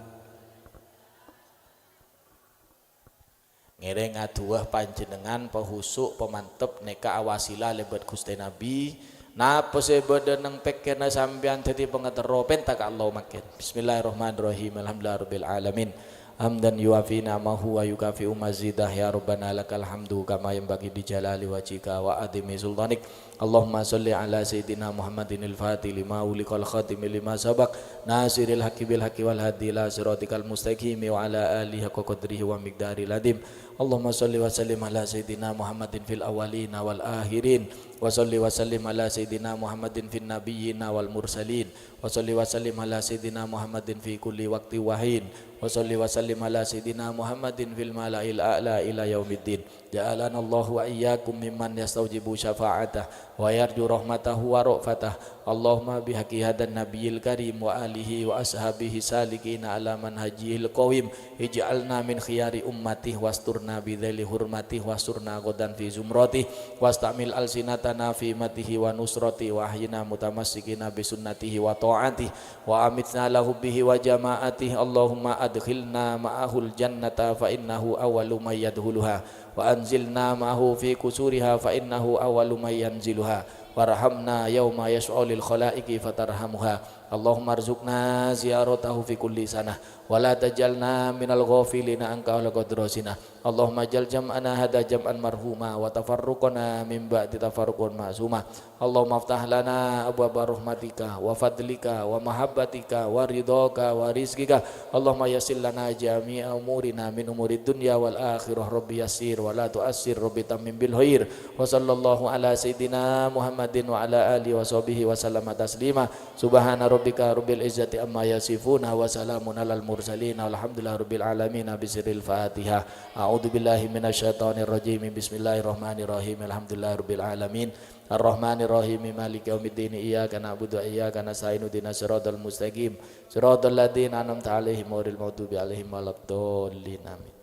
Ngereng aduh panjenengan pehusuk pemantep neka awasila lebet Gusti Nabi. Napa sebeda nang pekena sampean dadi pengetero pentak Allah makin. Bismillahirrahmanirrahim. Alhamdulillahirabbil alamin. Hamdan yuafi namahu wa yukafi'u mazidah ya rabbana lakal hamdu kama yanbaghi di jalali wajhika wa adimi sultanik. Allahumma sholli ala sayyidina Muhammadinil fatih lima uliqal khatim lima sabaq nasiril haqqi bil haqqi wal hadi ila siratikal mustaqim wa ala alihi haqqa qadrihi wa miqdaril adim. Allahumma sholli wa sallim ala sayyidina Muhammadin fil awwalin wal akhirin wa sholli wa sallim ala sayyidina Muhammadin fin nabiyyin wal mursalin wa sholli wa sallim ala sayyidina Muhammadin fi kulli waqti wahin wa sholli wa sallim ala sayyidina Muhammadin fil mala'il a'la ila yaumiddin. Ja'alana Allahu wa iyyakum mimman yastaujibu syafa'atah wa yarju rahmatahu wa ra'fatah. Allahumma bihaqqi hadan nabiyil karim wa alihi wa ashabihi salikina ala manhajil qawim ij'alna min khiyari ummatih wasturna bidzali hurmatih wasurna godan fi zumratih wastamil alsinatana fi matihi wa nusrati wa ahyina mutamassikina bi sunnatihi wa ta'atih wa amitna lahu bihi wa jama'atih. Allahumma adkhilna ma'ahul jannata fa innahu awwalu may yadkhuluha wa anzilna ma'ahu fi kusuriha fa innahu awwalu may yanziluha warhamna yauma yas'alul khalaiqi fatarhamuha. Allahumma arzuqna ziyaratahu fi kulli sanah wa la tajalna minal ghafilina anka ala qadrasina. Allahumma jal jam'ana hada jam'an marhuma wa tafarruqana min ba'di tafarruqan ma'suma. Allahumma aftah lana abwaaba rahmatika wa fadlika wa mahabbatika wa ridhaka wa rizqika. Allahumma yassir lana jami'a umurina min umurid dunya wal akhirah. Rabbi yassir wa la tu'assir rabbi tammim bil khair. Wa sallallahu ala sayyidina Muhammadin wa ala alihi wa sahbihi wa sallama taslima. Subhana rabbika rabbil izzati amma yasifuna wa salamun alal mursalin walhamdulillahi rabbil alamin. Bisiril Fatihah. A'udzu billahi minasyaitonir rajim. Bismillahirrahmanirrahim. Alhamdulillahi rabbil alamin. Ar-Rahmanir Rahim Maliki Yaumiddin Iyyaka na'budu wa iyyaka nasta'in ihdinas siratal mustaqim siratal ladzina an'amta 'alaihim ghairil maghdubi 'alaihim waladdallin amin.